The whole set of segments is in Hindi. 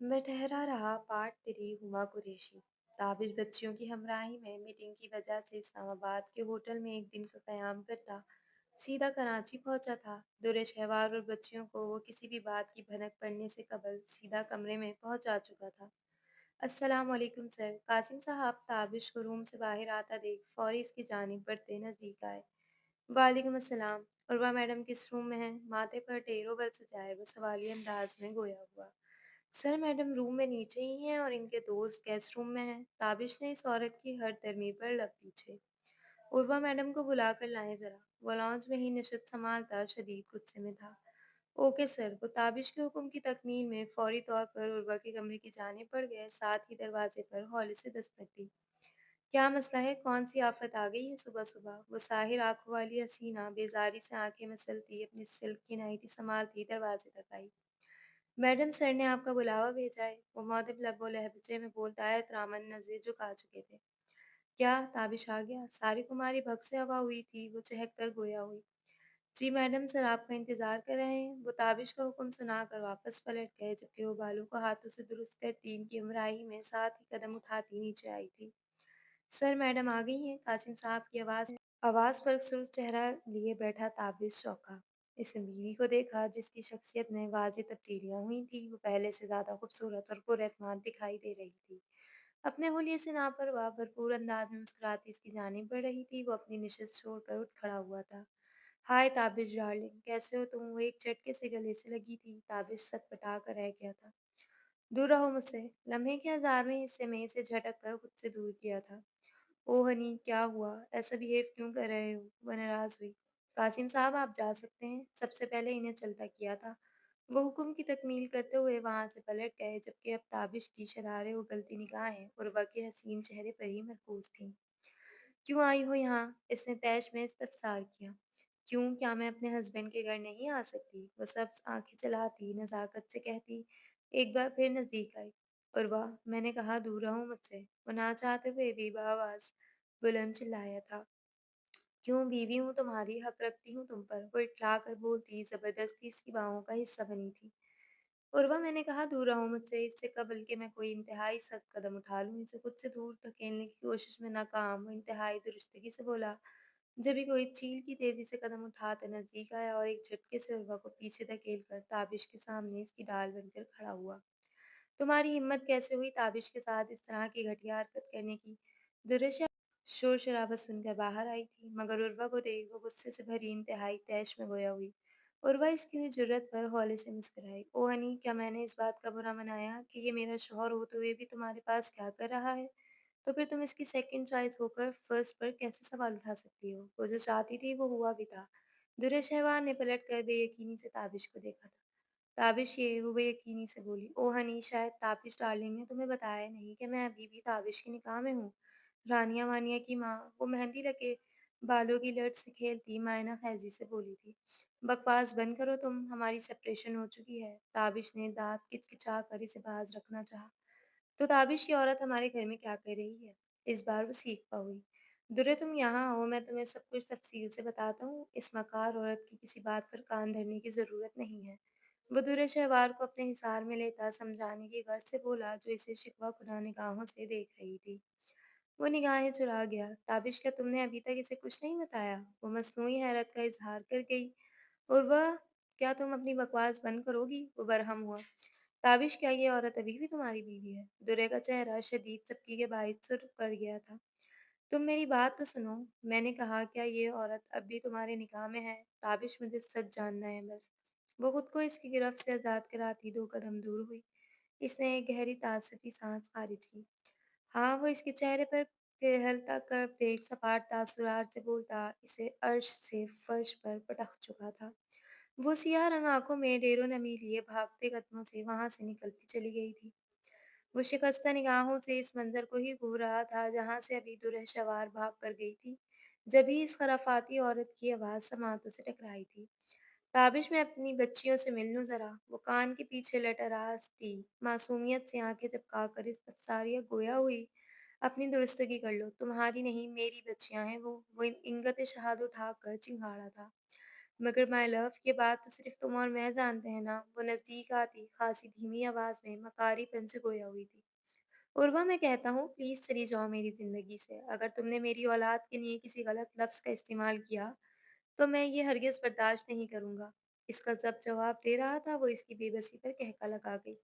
मैं ठहरा रहा पाठ तेरी हुमा कुरैशी। ताबिश बच्चियों की हमराही में मीटिंग की वजह से इस्लामाबाद के होटल में एक दिन का कयाम करता सीधा कराची पहुंचा था। दुर शहवार और बच्चियों को वो किसी भी बात की भनक पड़ने से कबल सीधा कमरे में पहुंचा चुका था। अस्सलाम वालेकुम सर। कासिम साहब ताबिश को रूम से बाहर आता देख फौरी इसकी जानिब बढ़ते नजदीक आए। वालेकुम अस्सलाम। उर्वा मैडम किस रूम में है? माथे पर टेरो बल सजाए वो सवालिया अंदाज में गोया हुआ। सर मैडम रूम में नीचे ही हैं और इनके दोस्त गेस्ट रूम में हैं। ताबिश ने इस औरत की हर तरमी पर लब पीछे। उर्वा मैडम को बुलाकर लाएं जरा। वो लॉन्च में ही नशत संभालता शदीद गुस्से में था। Okay sir. वो ताबिश के हुक्म की तकमील में फौरी तौर पर उर्वा के कमरे की जानिब बढ़ गए, साथ ही दरवाजे पर हौले से दस्तक दी। क्या मसला है? कौन सी आफत आ गई है सुबह सुबह? वो साहिर आंखों वाली हसीना बेजारी से आंखें मसलती अपनी सिल्क की नाइटी संभालती दरवाजे तक आई। मैडम सर ने आपका बुलावा भेजा है। वो मौदब लबो लहजे में बोलता है, तरामन नजरें झुका चुके थे। क्या ताबिश आ गया? सारी कुमारी भग से हवा हुई थी। वो चहक कर गोया हुई। जी मैडम सर आपका इंतजार कर रहे हैं। वो ताबिश का हुक्म सुनाकर वापस पलट गए, जबकि वो बालों को हाथों से दुरुस्त करती इनकी हमराही में साथ ही कदम उठाती नीचे आई थी। सर मैडम आ गई हैं। कासिम साहब की आवाज़ पर सुर चेहरा लिए बैठा ताबिश चौंका। इसने बीवी को देखा जिसकी शख्सियत में वाज़ेह तब्दीलियाँ हुई थी। वो पहले से ज़्यादा खूबसूरत और पुरएतमाद दिखाई दे रही थी। अपने हुलिये से नापरवाह भरपूर अंदाज में मुस्कुराती इसकी जानिब बढ़ रही थी। वो अपनी नशिस्त छोड़कर उठ खड़ा हुआ था। हाय ताबिश डार्लिंग, कैसे हो तुम? वो एक झटके से गले से लगी थी। ताबिश सटपटा कर रह गया था। दूर रहो मुझसे। लम्हे के 1000वें हिस्से में इसे झटक कर खुद से दूर किया था। ओह हनी, क्या हुआ? ऐसा बिहेव क्यों कर रहे हो? वह नाराज़ हुई। कासिम साहब आप जा सकते हैं। सबसे पहले इन्हें चलता किया था। वो हुक्म की तकमील करते हुए वहां से पलट गए, जबकि अब ताबिश की शरारे और गलती निगाहें उर्वा के हसीन चेहरे पर ही मरकूज थीं। क्यों आई हो यहाँ? इसने तैश में इस्तफसार किया। क्यों? क्या मैं अपने हस्बैंड के घर नहीं आ सकती? वो सब्ज़ आँखें चलाती नज़ाकत से कहती, एक बार फिर नज़दीक आई। उर्वा, मैंने कहा दूर रहो मुझसे। वो ना चाहते हुए भी बआवाज़ बुलंद चिल्लाया था। क्यों? बीवी हूँ तुम्हारी, हक रखती हूँ तुम पर। वो इठला कर बोलती, ज़बरदस्ती इसकी बाहों का हिस्सा बनी थी। उर्वा, मैंने कहा दूर रहो मुझसे। इससे कबल कि मैं कोई इंतहाई सख्त कदम उठा लूँ, इसे खुद से दूर धकेलने की कोशिश में नाकाम, वो इंतहाई दुरुस्तगी से बोला। जब भी कोई चील की तेजी से कदम उठाकर नजदीक आया और एक झटके से उर्वा को पीछे धकेल कर ताबिश के सामने इसकी डाल बनकर खड़ा हुआ। तुम्हारी हिम्मत कैसे हुई ताबिश के साथ इस तरह की घटिया हरकत करने की? दुर्यशा शोर शराबा सुनकर बाहर आई थी, मगर उर्वा को देख वो गुस्से से भरी इंतहाई तैश में गोया हुई। उर्वा इसकी हुई जुर्रत पर हौले से मुस्कुराई। ओ हनी, क्या मैंने इस बात का बुरा मनाया कि ये मेरा शौहर होते हुए भी तुम्हारे पास क्या कर रहा है? तो फिर तुम इसकी सेकंड चॉइस होकर फर्स्ट पर कैसे सवाल उठा सकती हो? वो जो चाहती थी वो हुआ भी था। दुर्र शहवार ने पलट कर बेयकीनी से ताबिश को देखा था। ताबिश ये वो बेयकीनी से बोली, ओ हनी, शायद ताबिश डार्लिंग ने तुम्हें बताया नहीं कि मैं अभी भी ताबिश के निकाह में हूँ। रानिया वानिया की माँ, वो मेहंदी लगे बालों की लट से खेलती मायना फैजी से बोली थी। बकवास बंद करो तुम, हमारी सेपरेशन हो चुकी है। ताबिश ने दांत किचकिचा कर इसे बाज रखना चाहा। तो ताबिश की औरत हमारे घर में क्या कर रही है? इस बार वो सीख हुई। दुर्रे तुम यहाँ आओ, मैं तुम्हें सब कुछ तफसील से बताता हूँ। इस मकार औरत की किसी बात पर कान धरने की ज़रूरत नहीं है। वो दुर्रे शहवार को अपने हिसार में लेता समझाने की गर्ज से बोला, जो इसे शिकवा खुदा निगाहों से देख रही थी। वो निगाहें चुरा गया। ताबिश, क्या तुमने अभी तक इसे कुछ नहीं बताया? वो मसनूई हैरत का इजहार कर गई। और वह, क्या तुम अपनी बकवास बंद करोगी? वो बरहम हुआ। ताबिश, क्या ये औरत अभी भी तुम्हारी बीवी है? दुर्रे का चेहरा शदीद सबकी के बायस सुर्ख पड़ गया था। तुम मेरी बात तो सुनो। मैंने कहा, क्या ये औरत अब भी तुम्हारे निकाह में है? ताबिश, मुझे सच जानना है बस। वो खुद को इसकी गिरफ्त से आज़ाद कराती 2 कदम दूर हुई। इसने एक गहरी तासुफी सांस खारिज की। हाँ, वो इसके चेहरे पर टहलता कर देख सपाट तासुरार से बोलता इसे अर्श से फर्श पर पटक चुका था। वो सियाह रंग आंखों में ढेरों नमी लिए भागते कदमों से वहां से निकलती चली गई थी। वो शिकस्ता निगाहों से इस मंजर को ही घूर रहा था जहां से अभी दुल्हन सवार भाग कर गई थी। जब ही इस खराफाती औरत की आवाज़ समातों से टकराई थी। ताबिश, मैं अपनी बच्चियों से मिल लूं ज़रा। वो कान के पीछे लटरास थी, मासूमियत से आंखें झपका कर इस तफसारिया गोया हुई। अपनी दुरुस्तगी कर लो, तुम्हारी नहीं मेरी बच्चियां हैं वो इंगत शहाद उठाकर चिंगाड़ा था। मगर माय लव ये बात तो सिर्फ़ तुम और मैं जानते हैं ना। वो नज़दीक आती, ख़ासी धीमी आवाज़ में मकारी-पन से गोया हुई थी। उर्वा मैं कहता हूँ प्लीज़ चली जाओ मेरी ज़िंदगी से। अगर तुमने मेरी औलाद के लिए किसी गलत लफ़्ज़ का इस्तेमाल किया, तो मैं ये हरगिज़ बर्दाश्त नहीं करूँगा। इसका जब जवाब दे रहा था, वो इसकी बेबसी पर कहका लगा गई।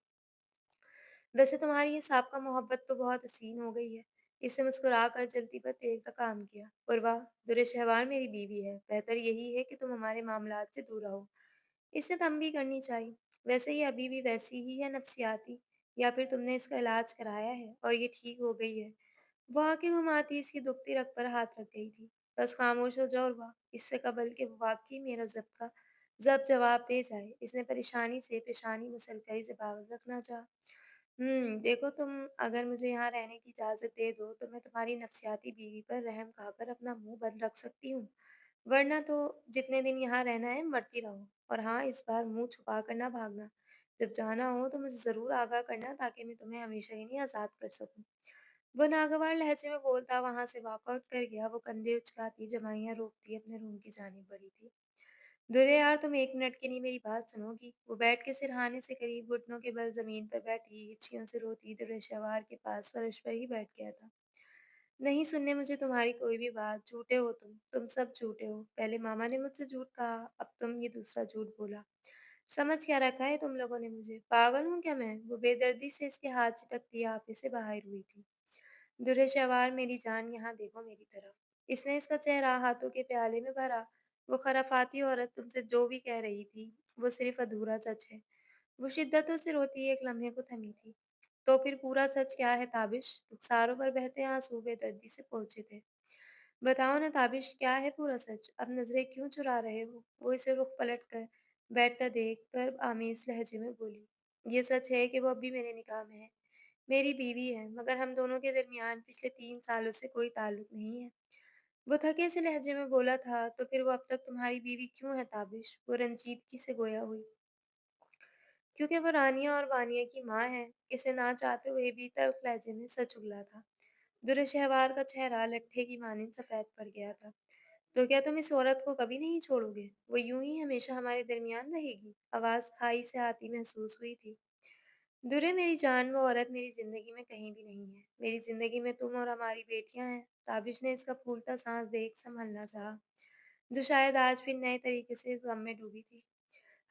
वैसे तुम्हारी ये साबका मोहब्बत तो बहुत हसीन हो गई है। इसने मुस्कुराकर जल्दी पर तेल का काम किया। उर्वा, दुर्र-शहवार मेरी बीवी है। बेहतर यही है कि तुम हमारे मामलात से दूर रहो। इससे तंबी करनी चाहिए। वैसे ये अभी भी वैसी ही है नफसियाती, या फिर तुमने इसका इलाज कराया है और ये ठीक हो गई है? वो आँखें घुमाती इसकी दुखती रग पर हाथ रख गई थी। बस खामोश हो जाओ उर्वा, इससे कबल कि वो वाक़ई मेरा ज़ब्त जवाब दे जाए। इसने परेशानी से पेशानी मसलकर इसे बाज़ रखना चाहा। देखो तुम अगर मुझे यहाँ रहने की इजाज़त दे दो, तो मैं तुम्हारी नफ़सियाती बीवी पर रहम खाकर अपना मुँह बंद रख सकती हूँ। वरना तो जितने दिन यहाँ रहना है, मरती रहो। और हाँ, इस बार मुँह छुपा कर ना भागना। जब जाना हो तो मुझे ज़रूर आगाह करना ताकि मैं तुम्हें हमेशा के लिए आज़ाद कर सकूँ। वो नागवार लहजे में बोलता वहाँ से वॉकआउट कर गया। वो कंधे उचकाती, जमाइयाँ रोकती अपने रूम की जानिब बढ़ी थी। दुर्रे यार तुम 1 मिनट के लिए मेरी बात सुनोगी? वो बेड के सिरहाने से करीब घुटनों के बल ज़मीन पर बैठी, हिच्चियों से रोती दुर्र-शवार के पास फर्श पर ही बैठ गया था। नहीं सुनने मुझे तुम्हारी कोई भी बात, झूठे हो तुम सब झूठे हो। पहले मामा ने मुझसे झूठ कहा, अब तुम ये दूसरा झूठ बोला। समझ क्या रखा है तुम लोगों ने मुझे? पागल हूँ क्या मैं? वो बेदर्दी से इसके हाथ झटकती आपे से बाहिर हुई थी। दुर्र-शवार मेरी जान यहाँ देखो मेरी तरफ। इसने इसका चेहरा हाथों के प्याले में भरा। वो खराफाती औरत तुमसे जो भी कह रही थी, वो सिर्फ़ अधूरा सच है। वो शिद्दतों से रोती एक लम्हे को थमी थी। तो फिर पूरा सच क्या है ताबिश? रुखसारों पर बहते आँसू बेदर्दी से पहुँचे थे। बताओ ना ताबिश क्या है पूरा सच? अब नज़रें क्यों चुरा रहे हो? वो इसे रुख पलट कर बैठता देख कर आमेज़ लहजे में बोली। ये सच है कि वो अब भी मेरे निकाह में है। मेरी बीवी है, मगर हम दोनों के दरमियान पिछले 3 सालों से कोई ताल्लुक नहीं है। वो थके से लहजे में बोला था, तो फिर वो अब तक तुम्हारी बीवी क्यों है ताबिश? वो रंजीदगी से गोया हुई। क्योंकि वो रानिया और वानिया की माँ है। इसे ना चाहते हुए भी तल्ख़ लहजे में सच उगला था। दुर्र-शहवार का चेहरा लट्ठे की मानिंद सफ़ेद पड़ गया था। तो क्या तुम इस औरत को कभी नहीं छोड़ोगे? वो यूँ ही हमेशा हमारे दरमियान रहेगी? आवाज़ खाई से आती महसूस हुई थी। दुर्रे मेरी जान, वो औरत मेरी ज़िंदगी में कहीं भी नहीं है। मेरी ज़िंदगी में तुम और हमारी बेटियाँ हैं। ताबिश ने इसका फूलता साँस देख सँभलना चाहा, जो शायद आज फिर नए तरीके से इस गम में डूबी थी।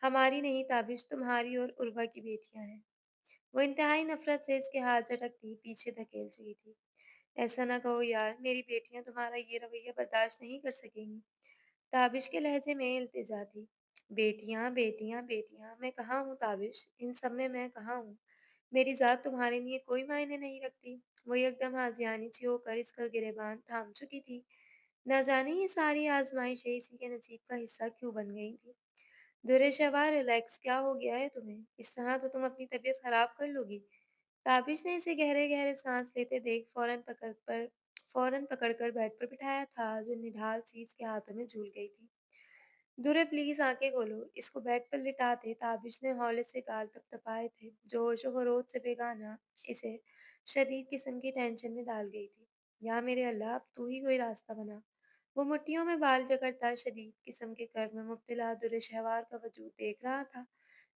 हमारी नहीं ताबिश, तुम्हारी और उर्वा की बेटियाँ हैं। वो इंतहाई नफ़रत से इसके हाथ झटकती पीछे धकेल चुकी थी। ऐसा ना कहो यार, मेरी बेटियाँ तुम्हारा ये रवैया बर्दाश्त नहीं कर सकेंगी। ताबिश के लहजे में इल्तिजा थी। बेटियाँ, बेटियाँ, बेटियाँ, मैं कहाँ हूँ ताबिश? इन सब में मैं कहाँ हूँ? मेरी ज़ात तुम्हारे लिए कोई मायने नहीं रखती। वो एकदम हाशियानी-सी होकर इसका गिरेबान थाम चुकी थी। ना जाने ये सारी आज़माइशें इसी के नसीब का हिस्सा क्यों बन गई थी। दुर्र-शवा रिलैक्स, क्या हो गया है तुम्हें? इस तरह तो तुम अपनी तबीयत ख़राब कर लोगी। ताबिश ने इसे गहरे-गहरे साँस लेते देख फ़ौरन पकड़कर बेड पर बिठाया था, जो निढाल सी इसके हाथों में झूल गई थी। दुर्रे प्लीज़ आँखें खोलो, इसको बेड पर लिटा दे। ताबिश ने हौले से गाल थपथपाए थे, जो होश-ओ-खरोश से बेगाना इसे शदीद किस्म की टेंशन में डाल गई थी। या मेरे अल्लाह! अब तू ही कोई रास्ता बना। वो मुट्ठियों में बाल जकड़ता शदीद किस्म के कर्ब में मुब्तला दुर्र-शहवार का वजूद देख रहा था,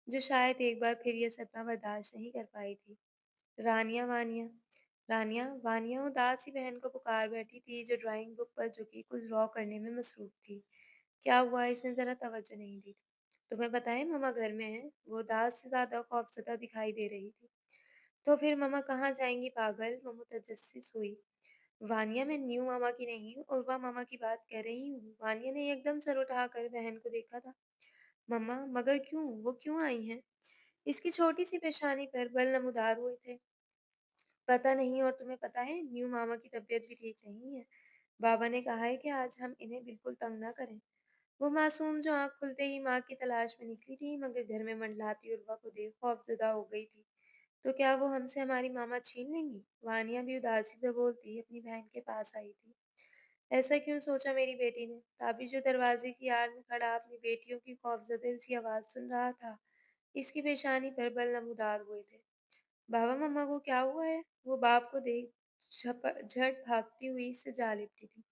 जो शायद एक बार फिर ये सदमा बर्दाश्त नहीं कर पाई थी। रानिया वानिया रानिया वानिया उदास सी बहन को पुकार बैठी थी, जो ड्राइंग बुक पर झुकी कुछ ड्रॉ करने में मसरूफ़ थी। क्या हुआ? इसने ज़रा तवज्जो नहीं दी। तुम्हें पता है मम्मा घर में हैं? वो उदास से ज़्यादा खौफ़ज़दा दिखाई दे रही थी। तो फिर मम्मा कहाँ जाएँगी पागल? वो मुतजस्सिस हुई। वानिया, मैं न्यू मामा की नहीं, उर्वा मामा की बात कर रही हूँ। वानिया ने एकदम सर उठाकर बहन को देखा था। मम्मा, मगर क्यों? वो क्यों आई हैं? इसकी छोटी-सी पेशानी पर बल नमूदार हुए थे। पता नहीं, और तुम्हें पता है न्यू मामा की तबीयत भी ठीक नहीं है। बाबा ने कहा है कि आज हम इन्हें बिल्कुल तंग ना करें। वो मासूम जो आँख खुलते ही माँ की तलाश में निकली थी, मगर घर में मंडलाती उर्वा को देख खौफज़दा हो गई थी। तो क्या वो हमसे हमारी मामा छीन लेंगी? वानिया भी उदासी से बोलती अपनी बहन के पास आई थी। ऐसा क्यों सोचा मेरी बेटी ने? ताबी जो दरवाजे की आड़ में खड़ा अपनी बेटियों की खौफज़दा सी आवाज़ सुन रहा था, इसकी पेशानी पर बल नमूदार हुए थे। बाबा, मम्मा को क्या हुआ है? वो बाप को देख झट भागती हुई इससे जा लिपटी थी।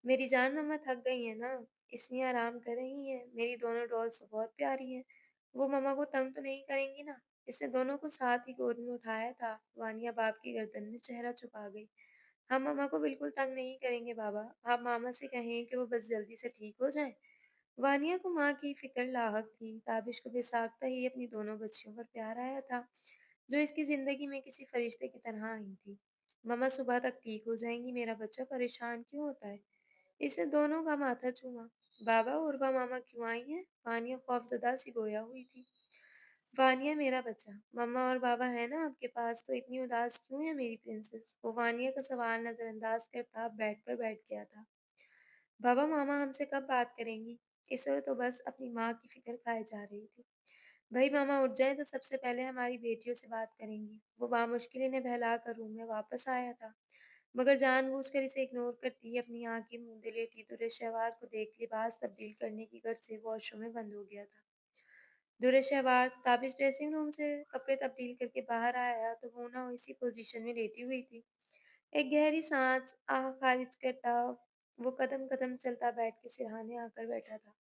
मेरी जान, मम्मा थक गई हैं ना? इसलिए आराम कर रही हैं। मेरी दोनों डॉल्स तो बहुत प्यारी हैं। वो मम्मा को तंग तो नहीं करेंगी ना? इसने दोनों को साथ ही गोद में उठाया था। वानिया बाप की गर्दन में चेहरा छुपा गई। हम मम्मा को बिल्कुल तंग नहीं करेंगे बाबा। आप मामा से कहें कि वो बस जल्दी से ठीक हो जाएँ। वानिया को माँ की फ़िक्र लाहक थी। ताबिश को बेसाख्ता ही अपनी दोनों बच्चियों पर प्यार आया था, जो इसकी ज़िंदगी में किसी फ़रिश्ते की तरह आई थी। मम्मा सुबह तक ठीक हो जाएँगी, मेरा बच्चा परेशान क्यों होता है? इसने दोनों का माथा चूमा। बाबा, उर्वा मामा क्यों आई हैं? वानिया खौफज़दा सी गोया हुई थी। वानिया मेरा बच्चा, मम्मा और बाबा है ना आपके पास, तो इतनी उदास क्यों है मेरी प्रिंसेस? वो वानिया का सवाल नज़रअंदाज करता बेड पर बैठ गया था। बाबा मामा हमसे कब बात करेंगी? इसे तो बस अपनी माँ की फ़िक्र खाए जा रही थी। भई मामा उठ जाएँ तो सबसे पहले हमारी बेटियों से बात करेंगी। वो बामुश्किल इन्हें बहलाकर रूम में वापस आया था, मगर जानबूझकर इसे इग्नोर करती अपनी आँखें मूंदे लेटी दुर्र को देख लिबास तब्दील करने की गर्ज से वॉशरूम में बंद हो गया था। दुर्र ताबिश ड्रेसिंग रूम से कपड़े तब्दील करके बाहर आया तो वो ना इसी पोज़ीशन में लेटी हुई थी। एक गहरी साँस आह खारिज करता वो कदम-कदम चलता बेड के सिरहाने आकर बैठा था।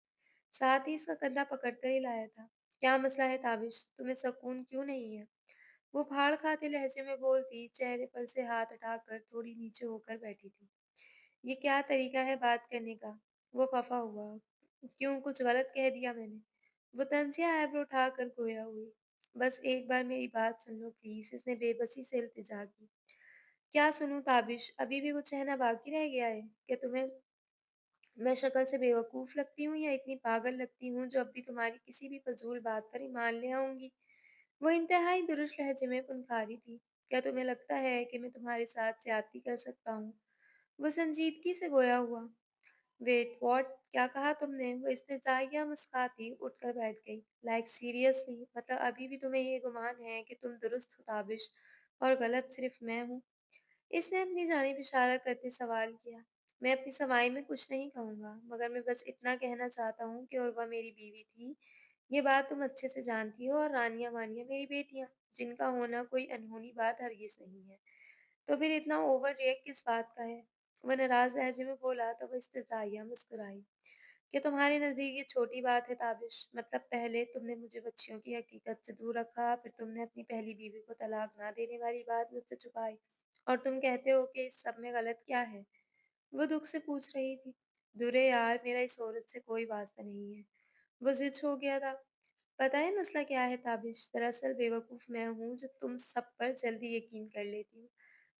साथ ही इसका कंधा पकड़कर हिलाया था। क्या मसला है ताबिश? तुम्हें सुकून क्यों नहीं है? वो फाड़ खाते लहजे में बोलती, चेहरे पर से हाथ हटाकर थोड़ी नीचे होकर बैठी थी। ये क्या तरीका है बात करने का? वो खफ़ा हुआ। क्यों, कुछ गलत कह दिया मैंने? वो तंजिया आईब्रो उठाकर गोया हुई। बस एक बार मेरी बात सुन लो प्लीज़, इसने बेबसी से इल्तिजा की। क्या सुनूँ ताबिश? अभी भी कुछ कहना बाकी रह गया है? क्या तुम्हें मैं शक्ल से बेवकूफ़ लगती हूँ या इतनी पागल लगती हूँ जो अब भी तुम्हारी किसी भी फ़ज़ूल बात पर ईमान ले आऊँगी? वो इंतहाई दुरुस्त लहजे में पुनकारी थी। क्या तुम्हें लगता है कि मैं तुम्हारे साथ ज़्यादती कर सकता हूँ? वो संजीदगी से गोया हुआ। Wait what? क्या कहा तुमने? वो इस्तेज़ाइया मुस्कुराती उठकर बैठ गई। Like seriously? मतलब अभी भी तुम्हें ये गुमान है कि तुम दुरुस्त हो ताबिश और गलत सिर्फ़ मैं हूँ? इसने अपनी जानिब इशारा करते सवाल किया। मैं अपनी सफाई में कुछ नहीं कहूँगा, मगर मैं बस इतना कहना चाहता हूँ कि उर्वा मेरी बीवी थी। ये बात तुम अच्छे से जानती हो और रानिया-वानिया मेरी बेटियाँ, जिनका होना कोई अनहोनी बात हरगिज़ नहीं है। तो फिर इतना ओवर रिएक्ट किस बात का है? वह नाराज़ लहजे में बोला तो वह इस्तेज़ाइया मुस्कुराई। क्या तुम्हारे नज़दीक ये छोटी बात है ताबिश? मतलब पहले तुमने मुझे बच्चियों की हकीकत से दूर रखा, फिर तुमने अपनी पहली बीवी को तलाक ना देने वाली बात मुझसे छुपाई और तुम कहते हो कि इस सब में गलत क्या है? वो दुःख से पूछ रही थी। दूरे यार, मेरा इस औरत से कोई वास्ता नहीं है। वो ज़िद हो गया था। पता है मसला क्या है ताबिश? दरअसल बेवकूफ़ मैं हूँ जो तुम सब पर जल्दी यकीन कर लेती हूँ।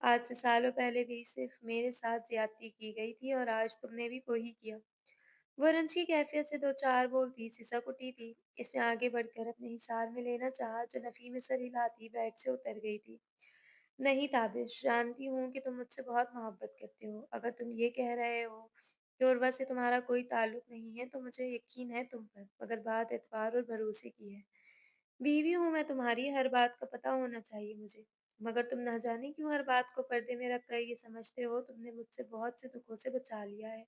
आज से सालों पहले भी सिर्फ़ मेरे साथ ज़्यादती की गई थी और आज तुमने भी वही किया। वो रंज की कैफियत से 2-4 बोलती सिसक उठी थी। इसने आगे बढ़कर अपने हिसार में लेना चाहा, जो नफ़ी में सर हिलाती बेड से उतर गई थी। नहीं ताबिश, जानती हूँ कि तुम मुझसे बहुत मोहब्बत करते हो। अगर तुम ये कह रहे हो कि उर्वा से तुम्हारा कोई ताल्लुक नहीं है, तो मुझे यकीन है तुम पर, मगर बात एतबार और भरोसे की है। बीवी हूँ मैं तुम्हारी, हर बात का पता होना चाहिए मुझे। मगर तुम ना जाने क्यों हर बात को पर्दे में रख कर ये समझते हो तुमने मुझसे बहुत से दुखों से बचा लिया है।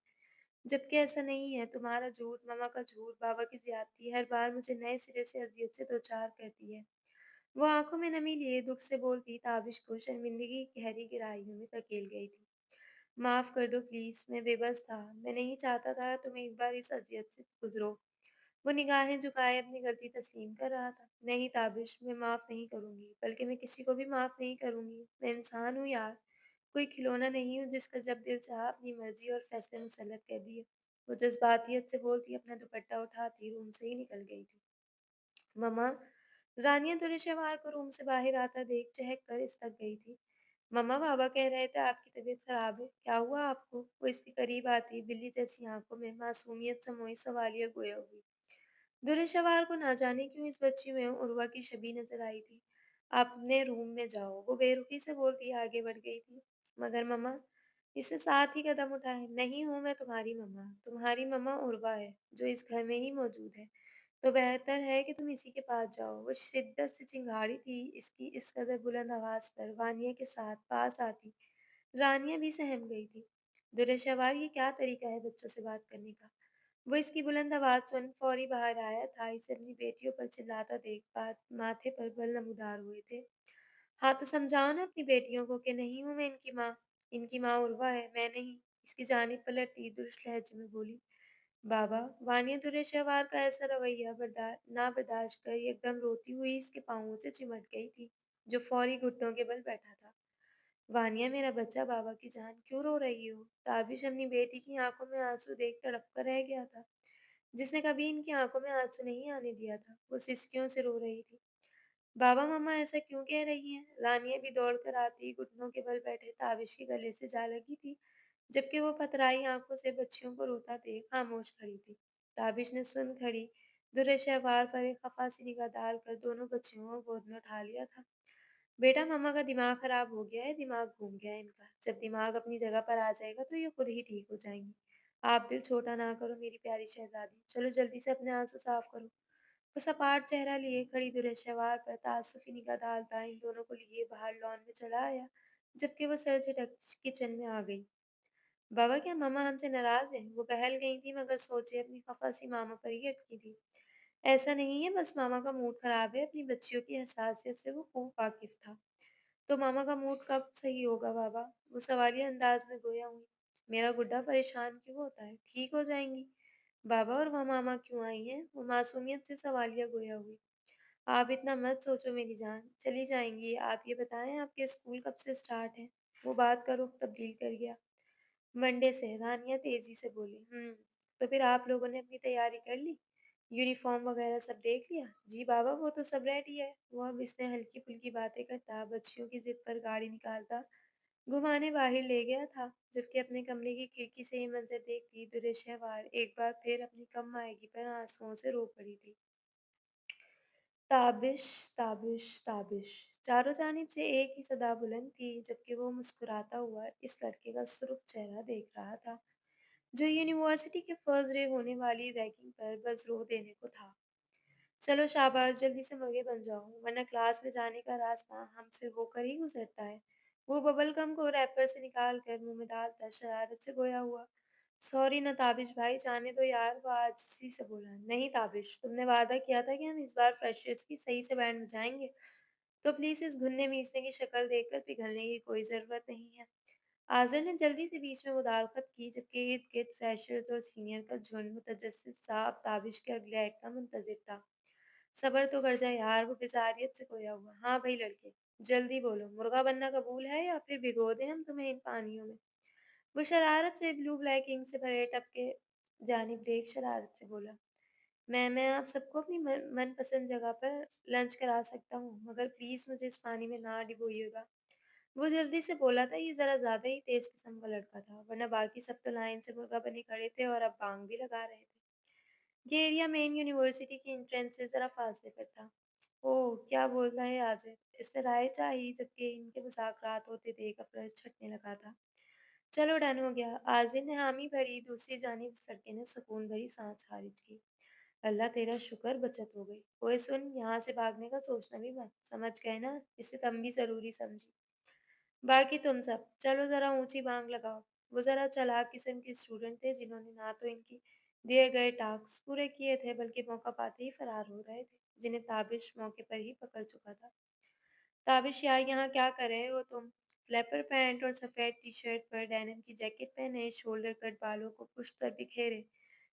जबकि ऐसा नहीं है, तुम्हारा झूठ, मम्मा का झूठ, बाबा की ज़्यादती हर बार मुझे नए सिरे से अज़ियत से दो-चार करती है। वो आँखों में नमी लिए दुःख से बोलती ताबिश को शर्मिंदगी की गहरी गहराइयों में धकेल गई थी। माफ़ कर दो प्लीज़, मैं बेबस था। मैं नहीं चाहता था तुम एक बार इस अज़ियत से गुज़रो। वो निगाहें झुकाए अपनी गलती तस्लीम कर रहा था। नहीं ताबिश, मैं माफ़ नहीं करूँगी, बल्कि मैं किसी को भी माफ़ नहीं करूँगी। मैं इंसान हूँ यार, कोई खिलौना नहीं हूँ जिसका जब दिल चाहा अपनी मर्ज़ी और फ़ैसले मुसल्लत कर दिए। वो जज़्बातियत से बोलती अपना दुपट्टा उठाती रूम से ही निकल गई थी। मम्मा, रानिया दुर्शवार को रूम से बाहर आता देख चहक कर इसतक गई थी। मम्मा, बाबा कह रहे थे आपकी तबीयत खराब है, क्या हुआ आपको? वो इसके करीब आती बिल्ली जैसी आंखों में मासूमियत समोई सवालिया गोया हुई। दुर्शवार को ना जाने क्यों इस बच्ची में उर्वा की छवि नजर आई थी। आप अपने रूम में जाओ, वो बेरुखी से बोलती आगे बढ़ गई थी। मगर मम्मा, इसने साथ ही कदम उठाए। नहीं हूं मैं तुम्हारी मम्मा, तुम्हारी मम्मा उर्वा है, जो इस घर में ही मौजूद है। तो बेहतर है कि तुम इसी के पास जाओ। वो शिद्दत से चिंगाड़ी थी इसकी इस कदर बुलंद आवाज़ पर वानिया के साथ पास आती। रानिया भी सहम गई थी। दुर्शवार, ये क्या तरीका है बच्चों से बात करने का? वो इसकी बुलंद आवाज़ सुन फौरी बाहर आया था। इसे अपनी बेटियों पर चिल्लाता देख बात माथे पर बल नमूदार हुए थे। हाँ, तो समझाओ ना अपनी बेटियों को कि नहीं हूँ मैं इनकी माँ। इनकी माँ उर्वा है, मैं नहीं। इसकी जानिब पलटती दुरुस्त लहजे में बोली। बाबा, वानिया दुर्व्यवहार का ऐसा रवैया ना बर्दाश्त कर एकदम रोती हुई इसके पाँवों से चिमट गई थी, जो फौरी घुटनों के बल बैठा था। वानिया, मेरा बच्चा, बाबा की जान, क्यों रो रही हो? ताबिश अपनी बेटी की आंखों में आंसू देख तड़प कर रह गया था, जिसने कभी इनकी आंखों में आंसू नहीं आने दिया था। वो सिसकियों से रो रही थी। बाबा, मम्मा ऐसा क्यों कह रही हैं? रानिया भी दौड़ कर आती घुटनों के बल बैठे ताबिश के गले से जा लगी थी, जबकि वो पथराई आंखों से बच्चियों को रोता देख खामोश खड़ी थी। ताबिश ने सुन खड़ी दुर्शहवार पर एक खफा सी निगाह डालकर दोनों बच्चियों को गोद में उठा लिया था। बेटा, मम्मा का दिमाग खराब हो गया है, दिमाग घूम गया है इनका। जब दिमाग अपनी जगह पर आ जाएगा तो ये खुद ही ठीक हो जाएंगी। आप दिल छोटा ना करो मेरी प्यारी शहजादी। चलो जल्दी से अपने आंसू साफ करो। वो सपाट चेहरा लिए खड़ी दुर्शहवार पर तासुफी निगाह डालता इन दोनों को लिए बाहर लॉन में चला आया, जबकि वो सर झटक किचन में आ गई। बाबा, क्या मम्मा हमसे नाराज है? वो बहल गई थी मगर सोचे अपनी खफा सी मामा पर ही अटकी थी। ऐसा नहीं है, बस मामा का मूड खराब है। अपनी बच्चियों की हसासियत से वो खूब वाकिफ था। तो मामा का मूड कब सही होगा बाबा? वो सवालिया अंदाज में गोया हुई। मेरा गुड्डा परेशान क्यों होता है? ठीक हो जाएंगी। बाबा, और वह मामा क्यों आई हैं? वो मासूमियत से सवालिया गोया हुई। आप इतना मत सोचो मेरी जान, चली जाएंगी। आप ये बताएं आपके स्कूल कब से स्टार्ट है? वो बात का रुख तब्दील कर गया। मंडे से, रानिया तेजी से बोली। तो फिर आप लोगों ने अपनी तैयारी कर ली? यूनिफॉर्म वगैरह सब देख लिया? जी बाबा, वो तो सब रेडी है। वो अब इसने हल्की फुल्की बातें करता बच्चियों की जिद पर गाड़ी निकालता घुमाने बाहर ले गया था, जबकि अपने कमरे की खिड़की से ये मंजर देखती दुर्शहवार एक बार फिर अपनी कम मायगी पर आंसुओं से रो पड़ी थी। ताबिश, ताबिश, ताबिश। चारों जानिब से एक ही सदा बुलंद थी, जबकि वो मुस्कुराता हुआ इस लड़के का सुर्ख चेहरा देख रहा था, जो यूनिवर्सिटी के फर्स्ट डे होने वाली रैगिंग पर बस रो देने को था। चलो शाबाश, जल्दी से मगे बन जाओ, वरना क्लास में जाने का रास्ता हमसे होकर ही गुजरता है। वो बबल गम को रैपर से निकाल कर मुंह में डालता शरारत से गोया हुआ। सॉरी ना ताबिश भाई, जाने दो यार। वो आजिज़ी से बोला। नहीं ताबिश, तुमने वादा किया था कि हम इस बार फ्रेशर्स की सही से बैंड बजाएंगे, तो प्लीज इस घुनने मीसने की शक्ल देखकर पिघलने की कोई जरूरत नहीं है। आज़र ने जल्दी से बीच में मुदाखलत की, जबकि इर्द-गिर्द फ्रेशर्स और सीनियर का झुंड मुतजस्सिस साहब ताबिश के अगले एक्ट का मुंतज़िर था। सब्र तो कर जा यार, वो बेचारियत से खोया हुआ। हाँ भई लड़के, जल्दी बोलो, मुर्गा बनना कबूल है या फिर भिगो दें हम तुम्हें इन पानियों में? वो शरारत से ब्लू ब्लैक इंक से भरे टब के जानिब देख शरारत से बोला। मैं आप सबको अपनी मनपसंद जगह पर लंच करा सकता हूँ, मगर प्लीज़ मुझे इस पानी में ना डुबोइएगा। वो जल्दी से बोला था, ये ज़रा ज़्यादा ही तेज़ किस्म का लड़का था, वरना बाकी सब तो लाइन से मुर्गा बने खड़े थे और अब बांग भी लगा रहे थे। ये एरिया मेन यूनिवर्सिटी की एंट्रेंस से ज़रा फासले पर था। ओह! क्या बोलता है आज़िज़? इसने राय चाही, जबकि इनके मुज़ाकरात होते देख अफ़रज छँटने लगा था। चलो डन हो गया। आज़िम ने हामी भरी, दूसरी जानिब इस लड़के ने सुकून भरी साँस खारिज की। अल्लाह तेरा शुक्र, बचत हो गई। ओए सुन, यहाँ से भागने का सोचना भी मत, समझ गए ना? इसे तुम भी ज़रूरी समझी। बाकी तुम सब, चलो ज़रा ऊँची बांग लगाओ। वो ज़रा चालाक किस्म के स्टूडेंट थे, जिन्होंने ना तो इनकी दिए गए टास्क पूरे किए थे, बल्कि मौका पाते ही फरार हो रहे थे, जिन्हें ताबिश मौके पर ही पकड़ चुका था। ताबिश यार, यहाँ क्या कर रहे हो तुम? फ्लैपर पैंट और सफ़ेद टी-शर्ट पर डेनिम की जैकेट पहने, शोल्डर कट बालों को पुश्त पर बिखेरे,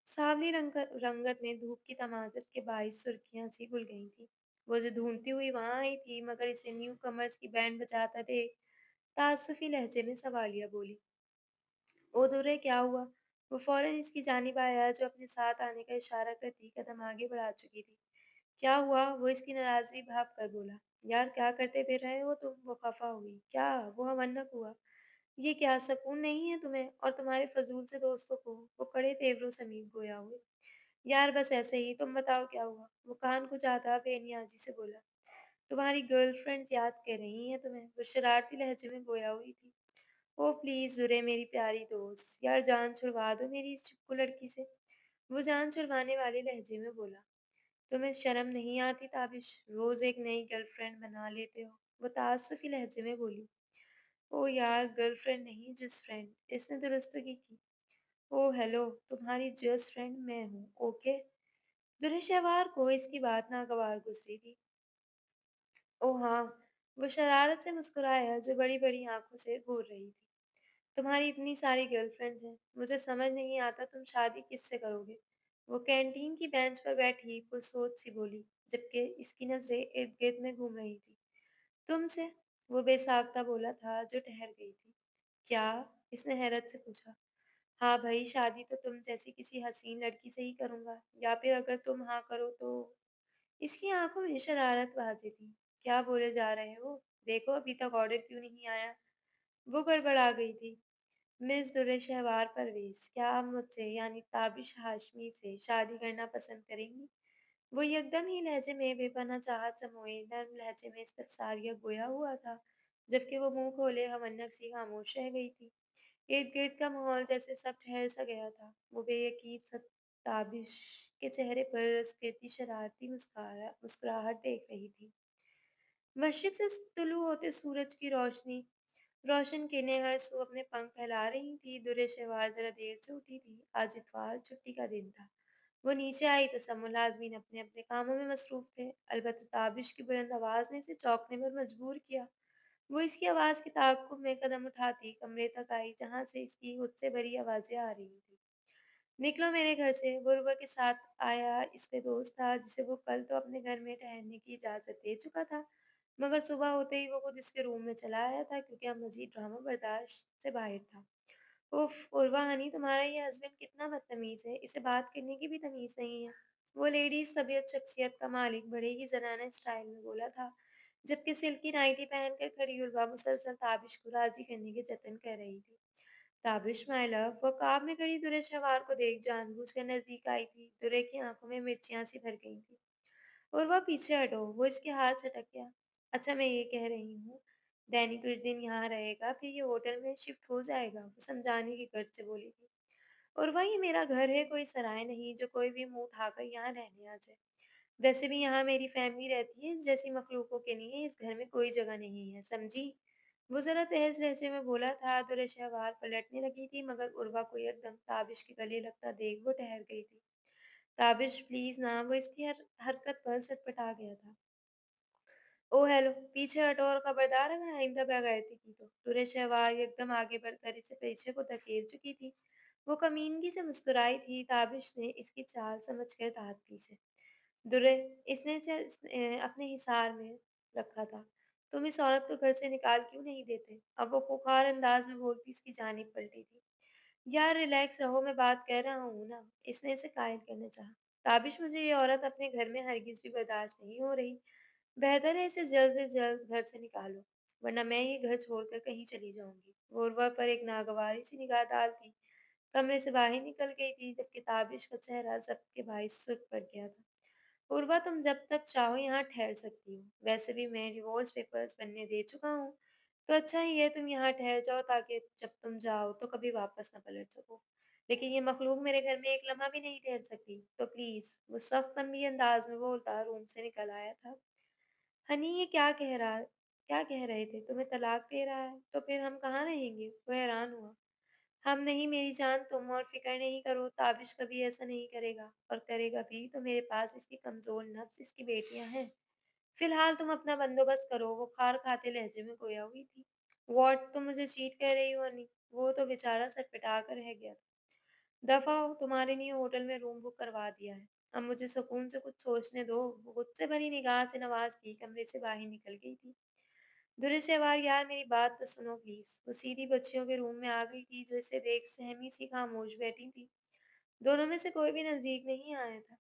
सांवली रंगत में धूप की तमाज़त के बाईस सुर्खियाँ सी घुल गई थीं। वो जो ढूँढती हुई वहाँ आई थी, मगर इसे न्यू कमर्स की बैंड बजाता देख तासुफ़ी लहजे में सवालिया बोली। ओ दूरे, क्या हुआ? वो फ़ौरन इसकी जानिब आया, जो अपने साथ आने का इशारा करती कदम आगे बढ़ा चुकी थी। क्या हुआ? वो इसकी नाराज़गी भाँप कर बोला। यार, क्या करते फिर रहे हो तुम? वो खफ़ा हुई। क्या? वो अवन्नक हुआ। ये क्या सुकून नहीं है तुम्हें और तुम्हारे फ़ज़ूल से दोस्तों को? वो कड़े तेवरों समीप गोया हुए। यार बस ऐसे ही, तुम बताओ क्या हुआ? वो कान खुजाता बेनियाज़ी से बोला। तुम्हारी गर्लफ्रेंड्स याद कर रही हैं तुम्हें। वो शरारती लहजे में गोया हुई थी। ओह प्लीज़ ज़ुरे, मेरी प्यारी दोस्त, यार जान छुड़वा दो मेरी इस चिपकू लड़की से। वो जान छुड़वाने वाले लहजे में बोला। तुम्हें शर्म नहीं आती ताबिश? रोज़ एक नई गर्लफ्रेंड बना लेते हो। वो ताज्जुफ़ी लहजे में बोली। ओह यार, गर्लफ्रेंड नहीं, जस्ट फ्रेंड, इसने दुरुस्तगी की। ओह हेलो, तुम्हारी जस्ट फ्रेंड मैं हूँ, ओके? दुर्शहवार को इसकी बात नागवार गुजरी थी। ओह हाँ, वो शरारत से मुस्कुराया, जो बड़ी-बड़ी आँखों से घूर रही थी। तुम्हारी इतनी सारी गर्लफ्रेंड्स हैं, मुझे समझ नहीं आता तुम शादी किससे करोगे? वो कैंटीन की बेंच पर बैठी पुरसोच सी बोली, जबकि इसकी नज़रें इर्द-गिर्द में घूम रही थी। तुमसे? वो बेसाख्ता बोला था जो ठहर गई थी। क्या? इसने हैरत से पूछा। हाँ भई, शादी तो तुम जैसी किसी हसीन लड़की से ही करूँगा, या फिर अगर तुम हाँ करो तो। इसकी आंखों में शरारत वाज़िह थी। क्या बोले जा रहे हो? देखो अभी तक ऑर्डर क्यों नहीं आया? वो गड़बड़ा गई थी। मिस दुर्र-ए-शहवार परवेज़, क्या आप मुझसे यानी ताबिश हाशमी से शादी करना पसंद करेंगी? वो यकदम ही लहज़े में बेपनाह चाहत समोए नर्म लहज़े में इस्तफ़सारिया गोया हुआ था, जबकि वो मुँह खोले हमन्नक सी खामोश रह गई थी। इर्द-गिर्द का माहौल जैसे सब ठहर सा गया था। वो बेयकीन सा ताबिश के चेहरे पर रस करती शरारती मुस्कुराहट देख रही थी। मशरिक़ से तुलू होते सूरज की रोशन किरणें हर सू अपने पंख फैला रही थीं। दुर्र-ए-शहवार ज़रा देर से उठी थी। आज इतवार छुट्टी का दिन था। वो नीचे आई तो सब मुलाज़िमीन अपने-अपने कामों में मसरूफ़ थे। अलबत्ता ताबिश की बुलंद आवाज़ ने इसे चौंकने पर मजबूर किया। वो इसकी आवाज़ के ताक़्क़ुब में कदम उठाती कमरे तक आई, जहाँ से इसकी गुस्से भरी आवाज़ें आ रही थीं। निकलो मेरे घर से। वो रुबा के साथ आया इसका दोस्त था, जिसे वो कल तो अपने घर में ठहरने की इजाज़त दे चुका था, मगर सुबह होते ही वो खुद इसके रूम में चला आया था क्योंकि अब मज़ीद ड्रामा बर्दाश्त से बाहर था। उफ़! उर्वा हनी, तुम्हारा ये हस्बैंड कितना बदतमीज़ है, इसे बात करने की भी तमीज़ नहीं है। वो लेडीज़ तबीयत शख्सियत का मालिक बड़े ही ज़नाना स्टाइल में बोला था, जबकि सिल्की नाइटी पहनकर खड़ी उर्वा मुसलसल ताबिश को राज़ी करने के जतन कर रही थी। ताबिश माय लव, वो ख्वाब में खड़ी दुर्र-ए-शहवार को देख जानबूझकर नज़दीक आई थी। दुर्रे की आँखों में मिर्चियाँ सी भर गई थीं। उर्वा पीछे हटो, वो इसके हाथ झटक गया। अच्छा मैं ये कह रही हूँ, डैनी कुछ दिन यहाँ रहेगा, फिर ये होटल में शिफ्ट हो जाएगा, वो समझाने की गर्ज से बोली थी। उर्वा, ये मेरा घर है, कोई सराय नहीं जो कोई भी मुँह उठाकर यहाँ रहने आ जाए। वैसे भी यहाँ मेरी फैमिली रहती है, इस जैसी मखलूकों के लिए इस घर में कोई जगह नहीं है, समझी? वो ज़रा तेज़ लहजे में बोला था। दुर्र-ए-शहवार पलटने लगी थी, मगर उर्वा को एकदम ताबिश के गले लगता देख वो ठहर गई थी। ताबिश प्लीज़ ना, वो इसकी हर हरकत पर सटपटा गया था। ओह हेलो, पीछे हटो और खबरदार अगर आइंदा बेगैरती की तो। दुर्र-ए-शहवार एकदम आगे बढ़कर इसे पीछे को धकेल चुकी थी। वो कमीनगी से मुस्कुराई थी। ताबिश ने इसकी चाल समझकर दाँत पीसे। दुर्रे, इसने इसे अपने हिसार में रखा था। तुम इस औरत को घर से निकाल क्यों नहीं देते? अब वो खुखार अंदाज में बोलती इसकी जानिब पलटी थी। यार रिलैक्स रहो, मैं बात कर रहा हूँ ना। इसने इसे कायल करना चाहा। ताबिश, मुझे ये औरत अपने घर में हरगिज़ भी बर्दाश्त नहीं हो रही। बेहतर है इसे जल्द से जल्द घर से निकालो, वरना मैं ये घर छोड़कर कहीं चली जाऊँगी। वो उर्वा पर एक नागवारी सी निगाह डालती कमरे से बाहर निकल गई थी, जबकि ताबिश का चेहरा ज़ब्त के बाइस सुर्ख पड़ गया था। पूर्वा, तुम जब तक चाहो यहाँ ठहर सकती हो। वैसे भी मैं डिवोर्स पेपर्स बनने दे चुका हूँ, तो अच्छा ही है तुम यहाँ ठहर जाओ ताकि जब तुम जाओ तो कभी वापस ना पलट सको। लेकिन ये मखलूक मेरे घर में एक लम्हा भी नहीं ठहर सकती, तो प्लीज़। वो सख्त तंबी अंदाज में बोलता रूम से निकल आया था। हनी, ये क्या कह रहे थे? तुम्हें तलाक दे रहा है? तो फिर हम कहाँ रहेंगे? वो हैरान हुआ। हम नहीं मेरी जान, तुम और फ़िक्र नहीं करो, ताबिश कभी ऐसा नहीं करेगा, और करेगा भी तो मेरे पास इसकी कमज़ोर नफ्स इसकी बेटियाँ हैं। फ़िलहाल तुम अपना बंदोबस्त करो। वो खार खाते लहजे में गोया हुई थी। व्हाट, तुम मुझे चीट कह रही हो हनी? वो तो बेचारा सटपटा कर रह गया था। दफ़ा हो, तुम्हारे लिए होटल में रूम बुक करवा दिया है। अब मुझे सुकून से कुछ सोचने दो। वो गुस्से भरी निगाह से नवाज़ती कमरे से बाहर निकल गई थी। दुर्र-ए-शहवार, यार मेरी बात तो सुनो प्लीज़। वो सीधी बच्चियों के रूम में आ गई थी, जो इसे देख सहमी सी खामोश बैठी थी। दोनों में से कोई भी नज़दीक नहीं आया था।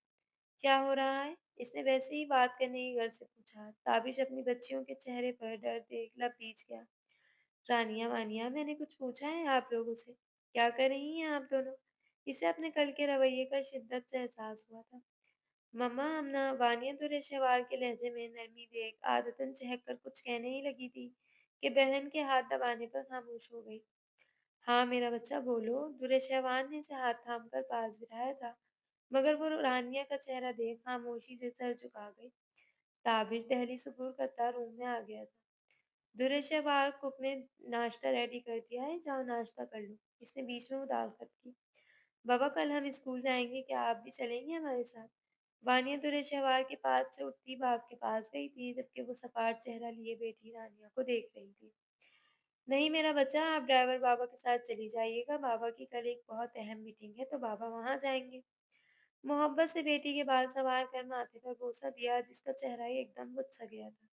क्या हो रहा है? इसने वैसे ही बात करने की गर्ज से पूछा। ताबिश अपनी बच्चियों के चेहरे पर डर देख लबरेज गया। रानिया-वानिया, मैंने कुछ पूछा है आप लोगों से? क्या कर रही हैं आप दोनों? इसे अपने कल के रवैये का शिद्दत से एहसास हुआ था। मम्मा, अमना, वानिया दुर्र-ए-शहवार के लहजे में नरमी देख आदतन चहक कर कुछ कहने ही लगी थी कि बहन के हाथ दबाने पर खामोश हो गई। हाँ मेरा बच्चा बोलो। दुर्र-ए-शहवार ने इसे हाथ थामकर पास बिठाया था, मगर वो रानिया का चेहरा देख खामोशी से सर झुका गई। ताबिश दहलीज सुबुर करता रूम में आ गया था। दुर्र-ए-शहवार, कुक ने नाश्ता रेडी कर दिया है, जाओ नाश्ता कर लो। इसने बीच में मुदाखलत की। बाबा, कल हम स्कूल जाएँगे, क्या आप भी चलेंगे हमारे साथ? वानिया दुर्र-ए-शहवार के पास से उठती बाप के पास गई थी, जबकि वो सपाट चेहरा लिए बैठी रानिया को देख रही थी। नहीं मेरा बच्चा, आप ड्राइवर बाबा के साथ चली जाइएगा, बाबा की कल एक बहुत अहम मीटिंग है, तो बाबा वहाँ जाएँगे। मोहब्बत से बेटी के बाल संवार कर माथे पर बोसा दिया, जिसका चेहरा ही एकदम मुझ-सा गया था।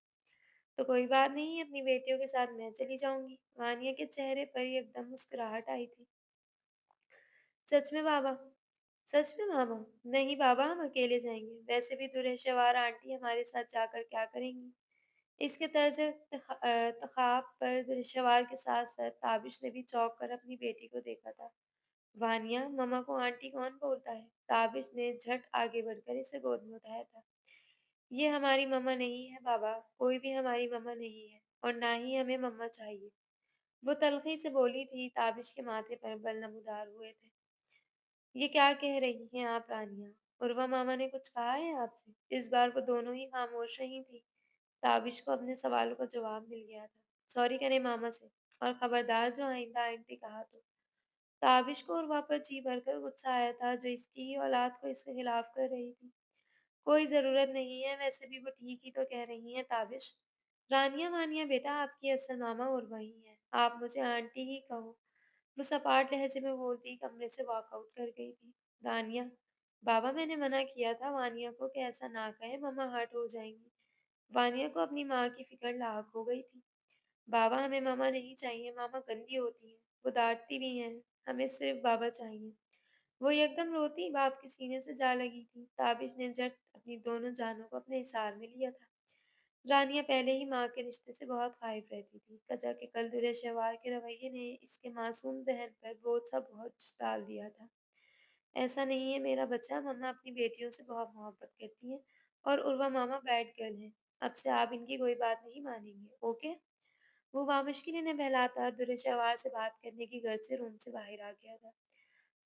तो कोई बात नहीं, अपनी बेटियों के साथ मैं चली जाऊँगी। वानिया के चेहरे पर ही एकदम मुस्कुराहट आई थी। सच में बाबा? सच में मामा? नहीं बाबा, हम अकेले जाएँगे। वैसे भी दुर्हशवार आंटी हमारे साथ जाकर क्या करेंगी? इसके तखाप पर दुर्हशवार के साथ-साथ ताबिश ने भी चौंक कर अपनी बेटी को देखा था। वानिया, मम्मा को आंटी कौन बोलता है? ताबिश ने झट आगे बढ़कर इसे गोद में उठाया था। ये हमारी मम्मा नहीं है बाबा, कोई भी हमारी मम्मा नहीं है और ना ही हमें मम्मा चाहिए। वो तल्ख़ी से बोली थी, ताबिश के माथे पर बल नमूदार हुए थे। ये क्या कह रही हैं आप रानिया? उर्वा मामा ने कुछ कहा है आपसे? इस बार वो दोनों ही खामोश रही थीं। ताबिश को अपने सवालों का जवाब मिल गया था। सॉरी करें मामा से और खबरदार जो आइंदा आंटी कहा तो। ताबिश को उर्वा पर जी भरकर गुस्सा आया था, जो इसकी ही औलाद को इसके खिलाफ कर रही थी। कोई ज़रूरत नहीं है, वैसे भी वो ठीक ही तो कह रही हैं ताबिश। रानिया वानिया बेटा, आपकी असल मामा उर्वा ही हैं। आप मुझे आंटी ही कहो। वो सपाट लहजे में बोलती कमरे से वॉकआउट कर गई थी। रानिया, बाबा मैंने मना किया था वानिया को कि ऐसा ना कहे, मम्मा हर्ट हो जाएंगी। वानिया को अपनी माँ की फिक्र लाख हो गई थी। बाबा हमें मामा नहीं चाहिए, मामा गंदी होती हैं, वो डांटती भी हैं, हमें सिर्फ बाबा चाहिए। वो एकदम रोती बाप के सीने से जा लगी थी। ताबिश ने झट अपनी दोनों जानों को अपने हिसार में लिया था। रानिया पहले ही माँ के रिश्ते से बहुत ख़ाइफ़ रहती थी। कज़ा के कल दुर्हशवार के रवैये ने इसके मासूम ज़हन पर बोझ-सा बोझ डाल दिया था। ऐसा नहीं है मेरा बच्चा, मम्मा अपनी बेटियों से बहुत मोहब्बत करती हैं और उर्वा मामा बैड गर्ल हैं। अब से आप इनकी कोई बात नहीं मानेंगे, ओके? वो बामुश्किल इन्हें बहलाता दुर्हशवार से बात करने की गर्ज से रूम से बाहर आ गया था।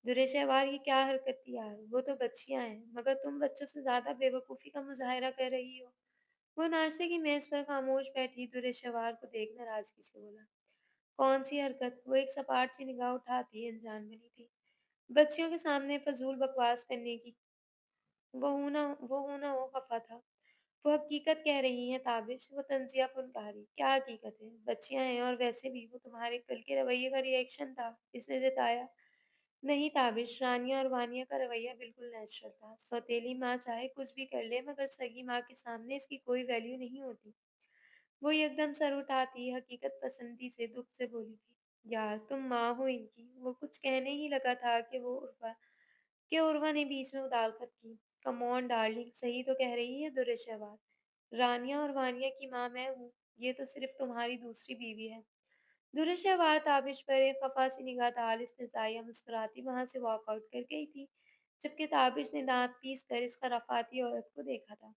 दुर्हशवार ये क्या हरकत थी यार? वो तो बच्चियाँ हैं, मगर तुम बच्चों से ज़्यादा बेवकूफ़ी का मुज़ाहिरा कर रही हो। वो नाश्ते की मेज़ पर खामोश बैठी दुर्हशवार को देख नाराज़गी से बोला। कौन सी हरकत? वो एक सपाट सी निगाह उठाती अनजान बनी थी। बच्चियों के सामने फ़ज़ूल बकवास करने की वो हूँ ना हो खफ़ा था। वो हकीकत कह रही हैं ताबिश, वो तंज़िया फुनकारी। क्या हकीकत है? बच्चियाँ हैं और वैसे भी वो तुम्हारे कल के रवैये का रिएक्शन था, इसने जताया। नहीं ताबिश, रानिया और वानिया का रवैया बिल्कुल नेचुरल था। सौतेली माँ चाहे कुछ भी कर ले, मगर सगी माँ के सामने इसकी कोई वैल्यू नहीं होती। वो एकदम सर उठाती हकीकत पसंदी से दुख से बोली थी, यार तुम माँ हो इनकी। वो कुछ कहने ही लगा था कि उर्वा ने बीच में मुदाखलत की। कम ऑन डार्लिंग, सही तो कह रही है दुर्हशवार। रानिया और वानिया की माँ मैं हूँ, ये तो सिर्फ तुम्हारी दूसरी बीवी है। दुर्हशवार ताबिश पर एक खफा सी निगाह डाल इस्तेज़ाइया मुस्कुराती वहां से वॉकआउट कर गई थी, जबकि ताबिश ने दांत पीस कर इस खराफाती औरत को देखा था।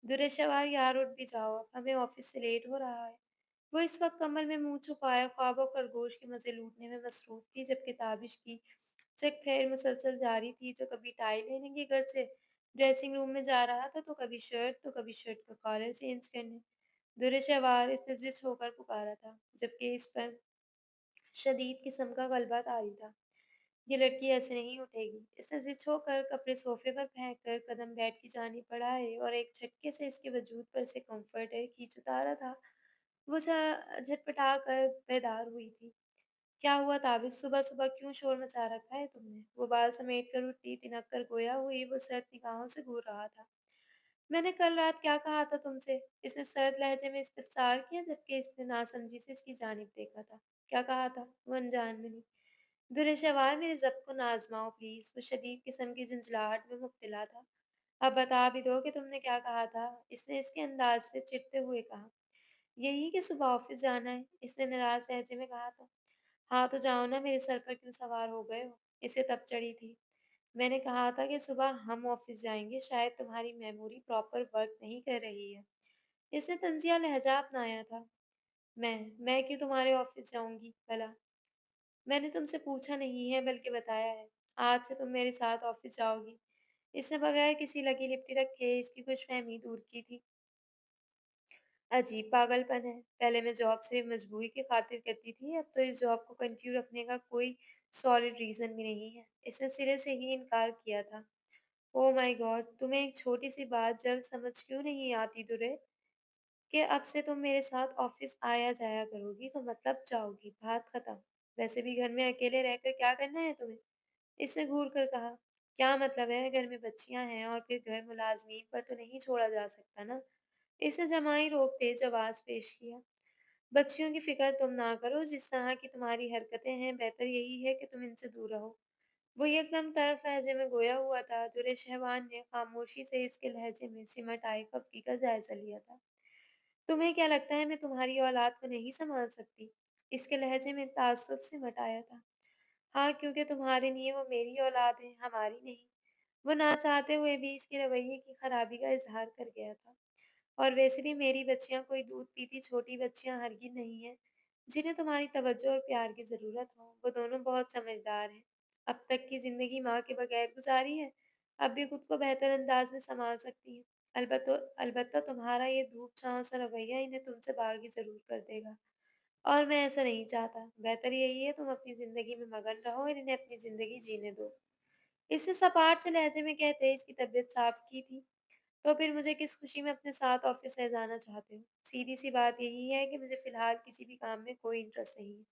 दुर्हशवार यार उठ भी जाओ, अब हमें ऑफिस से लेट हो रहा है। वो इस वक्त कमल में मुंह छुपाए ख्वाबों खरगोश के मजे लूटने में मसरूफ थी, जबकि ताबिश की चेक फेर मुसलसल जारी थी, जो कभी टाई लेने के घर से ड्रेसिंग रूम में जा रहा था, तो कभी शर्ट का कॉलर चेंज करने। दुर्हशवार स्थिर होकर पुकारा था, जबकि इस पर शदीद किस्म का गलबा तारी था। ये लड़की ऐसे नहीं उठेगी। इसने ज़िद होकर कपड़े सोफ़े पर फेंक कर कदम बेड की जानिब बढ़ाए और एक झटके से इसके वजूद पर से कम्फ़र्टर खींच उतारा था। वो झटपटा कर बेदार हुई थी। क्या हुआ ताबिश, सुबह-सुबह क्यों शोर मचा रखा है तुमने? वो बाल समेट कर उठी, तिनक कर गोया हुई वो सर्द निगाहों से घूर रहा था। मैंने कल रात क्या कहा था तुमसे? इसने सर्द लहजे में इस्तफ़सार किया, जबकि इसने नासमझी से इसकी जानिब देखा था। क्या कहा था? वो अनजान बनी। दुर्हशवार, मेरे ज़ब्त को ना आज़माओ प्लीज़। वो शदीद किस्म की झुंझलाहट में मुब्तला था। अब बता भी दो कि तुमने क्या कहा था? इसने इसके अंदाज़ से चिढ़ते हुए कहा। यही कि सुबह ऑफ़िस जाना है, इसने नाराज़ लहजे में कहा था। हाँ, तो जाओ ना, मेरे सर पर क्यों सवार हो गए हो? इसे तब चढ़ी थी। मैंने कहा था कि सुबह हम ऑफ़िस जाएँगे, शायद तुम्हारी मेमोरी प्रॉपर वर्क नहीं कर रही है। इसने तंज़िया लहज़ा अपनाया था। मैं क्यों तुम्हारे ऑफ़िस जाऊँगी भला? मैंने तुमसे पूछा नहीं है बल्कि बताया है। आज से तुम मेरे साथ ऑफ़िस जाओगी। इसने बगैर किसी लगी-लिपटी रखे इसकी खुशफ़हमी दूर की थी। अजीब पागलपन है। पहले मैं जॉब सिर्फ़ मजबूरी की खातिर करती थी, अब तो इस जॉब को कंटिन्यू रखने का कोई सॉलिड रीज़न भी नहीं है। इसने सिरे से ही इनकार किया था। Oh my God! तुम्हें एक छोटी-सी बात जल्द समझ क्यों नहीं आती दुर्रे? कि अब से तुम मेरे साथ ऑफिस आया जाया करोगी तो मतलब जाओगी, बात खत्म। वैसे भी घर में अकेले रहकर क्या करना है तुम्हें? इसने घूर कर कहा। क्या मतलब है, घर में बच्चियां हैं और फिर घर मुलाजमीन पर तो नहीं छोड़ा जा सकता ना। इसे जमाई रोक तेज आवाज पेश किया। बच्चियों की फिक्र तुम ना करो, जिस तरह की तुम्हारी हरकतें हैं बेहतर यही है कि तुम इनसे दूर रहो। वो एकदम तल्ख लहजे में गोया हुआ था। दुरे शहवान ने खामोशी से इसके लहजे में सिमट आए खफगी का जायजा लिया था। तुम्हें क्या लगता है मैं तुम्हारी औलाद को नहीं संभाल सकती? इसके लहजे में ताज्जुब सिमट आया था। हाँ, क्योंकि तुम्हारे लिए वो मेरी औलाद है, हमारी नहीं। वो ना चाहते हुए भी इसके रवैये की खराबी का इजहार कर गया था। और वैसे भी मेरी बच्चियां कोई दूध पीती छोटी बच्चियां हरगिज़ नहीं हैं, जिन्हें तुम्हारी तवज्जो और प्यार की ज़रूरत हो। वो दोनों बहुत समझदार हैं। अब तक की ज़िंदगी माँ के बगैर गुजारी है, अब भी खुद को बेहतर अंदाज में संभाल सकती हैं। अलबत्ता तुम्हारा ये धूप-छाँव सा रवैया इन्हें तुमसे बागी ज़रूर कर देगा, और मैं ऐसा नहीं चाहता। बेहतर यही है तुम अपनी ज़िंदगी में मगन रहो और इन्हें अपनी ज़िंदगी जीने दो। इससे सपाट से लहजे में कहते इसकी तबीयत साफ़ की थी। तो फिर मुझे किस खुशी में अपने साथ ऑफिस ले जाना चाहते हो? सीधी-सी बात यही है कि मुझे फ़िलहाल किसी भी काम में कोई इंटरेस्ट नहीं है।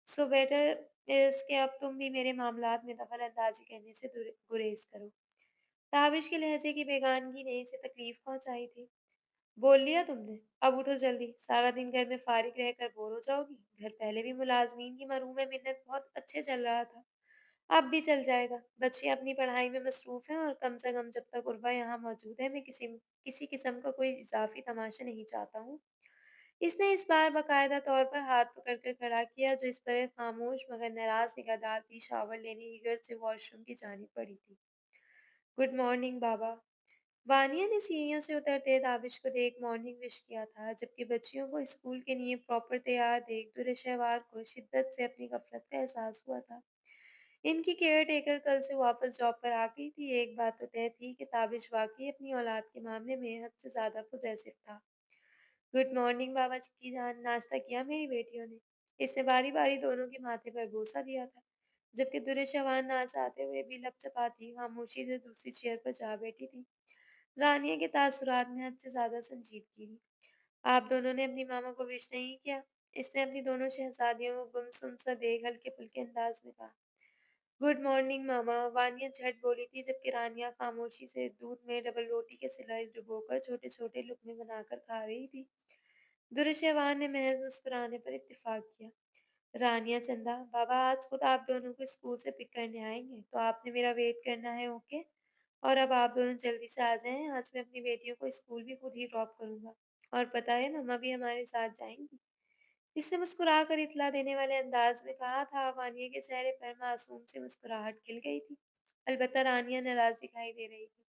सो बेटर इज़ कि अब तुम भी मेरे मामलात में दखल-अंदाज़ी करने से गुरेज़ करो। ताबिश के लहजे की बेगानगी ने इसे तकलीफ़ पहुँचाई थी। बोल लिया तुमने? अब उठो जल्दी, सारा दिन घर में फ़ारिग रहकर बोर हो जाओगी। घर पहले भी मुलाज़मीन की मरहूम मिन्नत बहुत अच्छे चल रहा था। अब भी चल जाएगा। बच्चे अपनी पढ़ाई में मसरूफ़ हैं और कम से कम जब तक उर्वा यहाँ मौजूद है, मैं किसी किस्म का कोई इज़ाफ़ी तमाशा नहीं चाहता हूँ। इसने इस बार बाकायदा तौर पर हाथ पकड़ कर खड़ा किया, जो इस पर ख़ामोश मगर नाराज़ निगाह डालती शावर लेने की गर्ज से वॉशरूम की जानिब बढ़ी थी। गुड मॉर्निंग बाबा। वानिया ने सीढ़ियों से उतरते दाविश को देख मॉर्निंग विश किया था, जबकि बच्चियों को स्कूल के लिए प्रॉपर तैयार देख दूर शहवार को शिद्दत से अपनी गफलत का एहसास हुआ था। इनकी केयर टेकर कल से वापस जॉब पर आ गई थी। एक बात तो तय थी कि ताबिश वाकई अपनी औलाद के मामले में हद से ज्यादा पॉसेसिव था। गुड मॉर्निंग बाबा की जान, नाश्ता किया मेरी बेटियों ने? इसने बारी बारी दोनों के माथे पर बोसा दिया था, जबकि दुरे शवान ना चाहते हुए भी लपचपाती खामोशी से दूसरी चेयर पर जा बैठी थी। रानिया के तासुरात में हद से ज्यादा संजीदगी थी। आप दोनों ने अपनी मामा को विश नहीं किया? इसने अपनी दोनों शहजादियों को गुमसुम सा देख हल्के फुल्के अंदाज में कहा। गुड मॉर्निंग मामा, वानिया झट बोली थी, जबकि रानिया खामोशी से दूध में डबल रोटी के स्लाइस डुबोकर छोटे छोटे लुकमे बनाकर खा रही थी। दुर्शेवान ने महज मुस्कुराने पर इत्तेफाक किया। रानिया चंदा, बाबा आज खुद आप दोनों को स्कूल से पिक करने आएंगे, तो आपने मेरा वेट करना है, ओके? और अब आप दोनों जल्दी से आ जाएं, आज मैं अपनी बेटियों को स्कूल भी खुद ही ड्रॉप करूंगा। और पता है, मम्मा भी हमारे साथ जाएंगी। इसने मुस्कुराकर इतला देने वाले अंदाज में कहा था। वानिया के चेहरे पर मासूम सी मुस्कुराहट खिल गई थी। अलबत्ता रानिया नाराज दिखाई दे रही थी।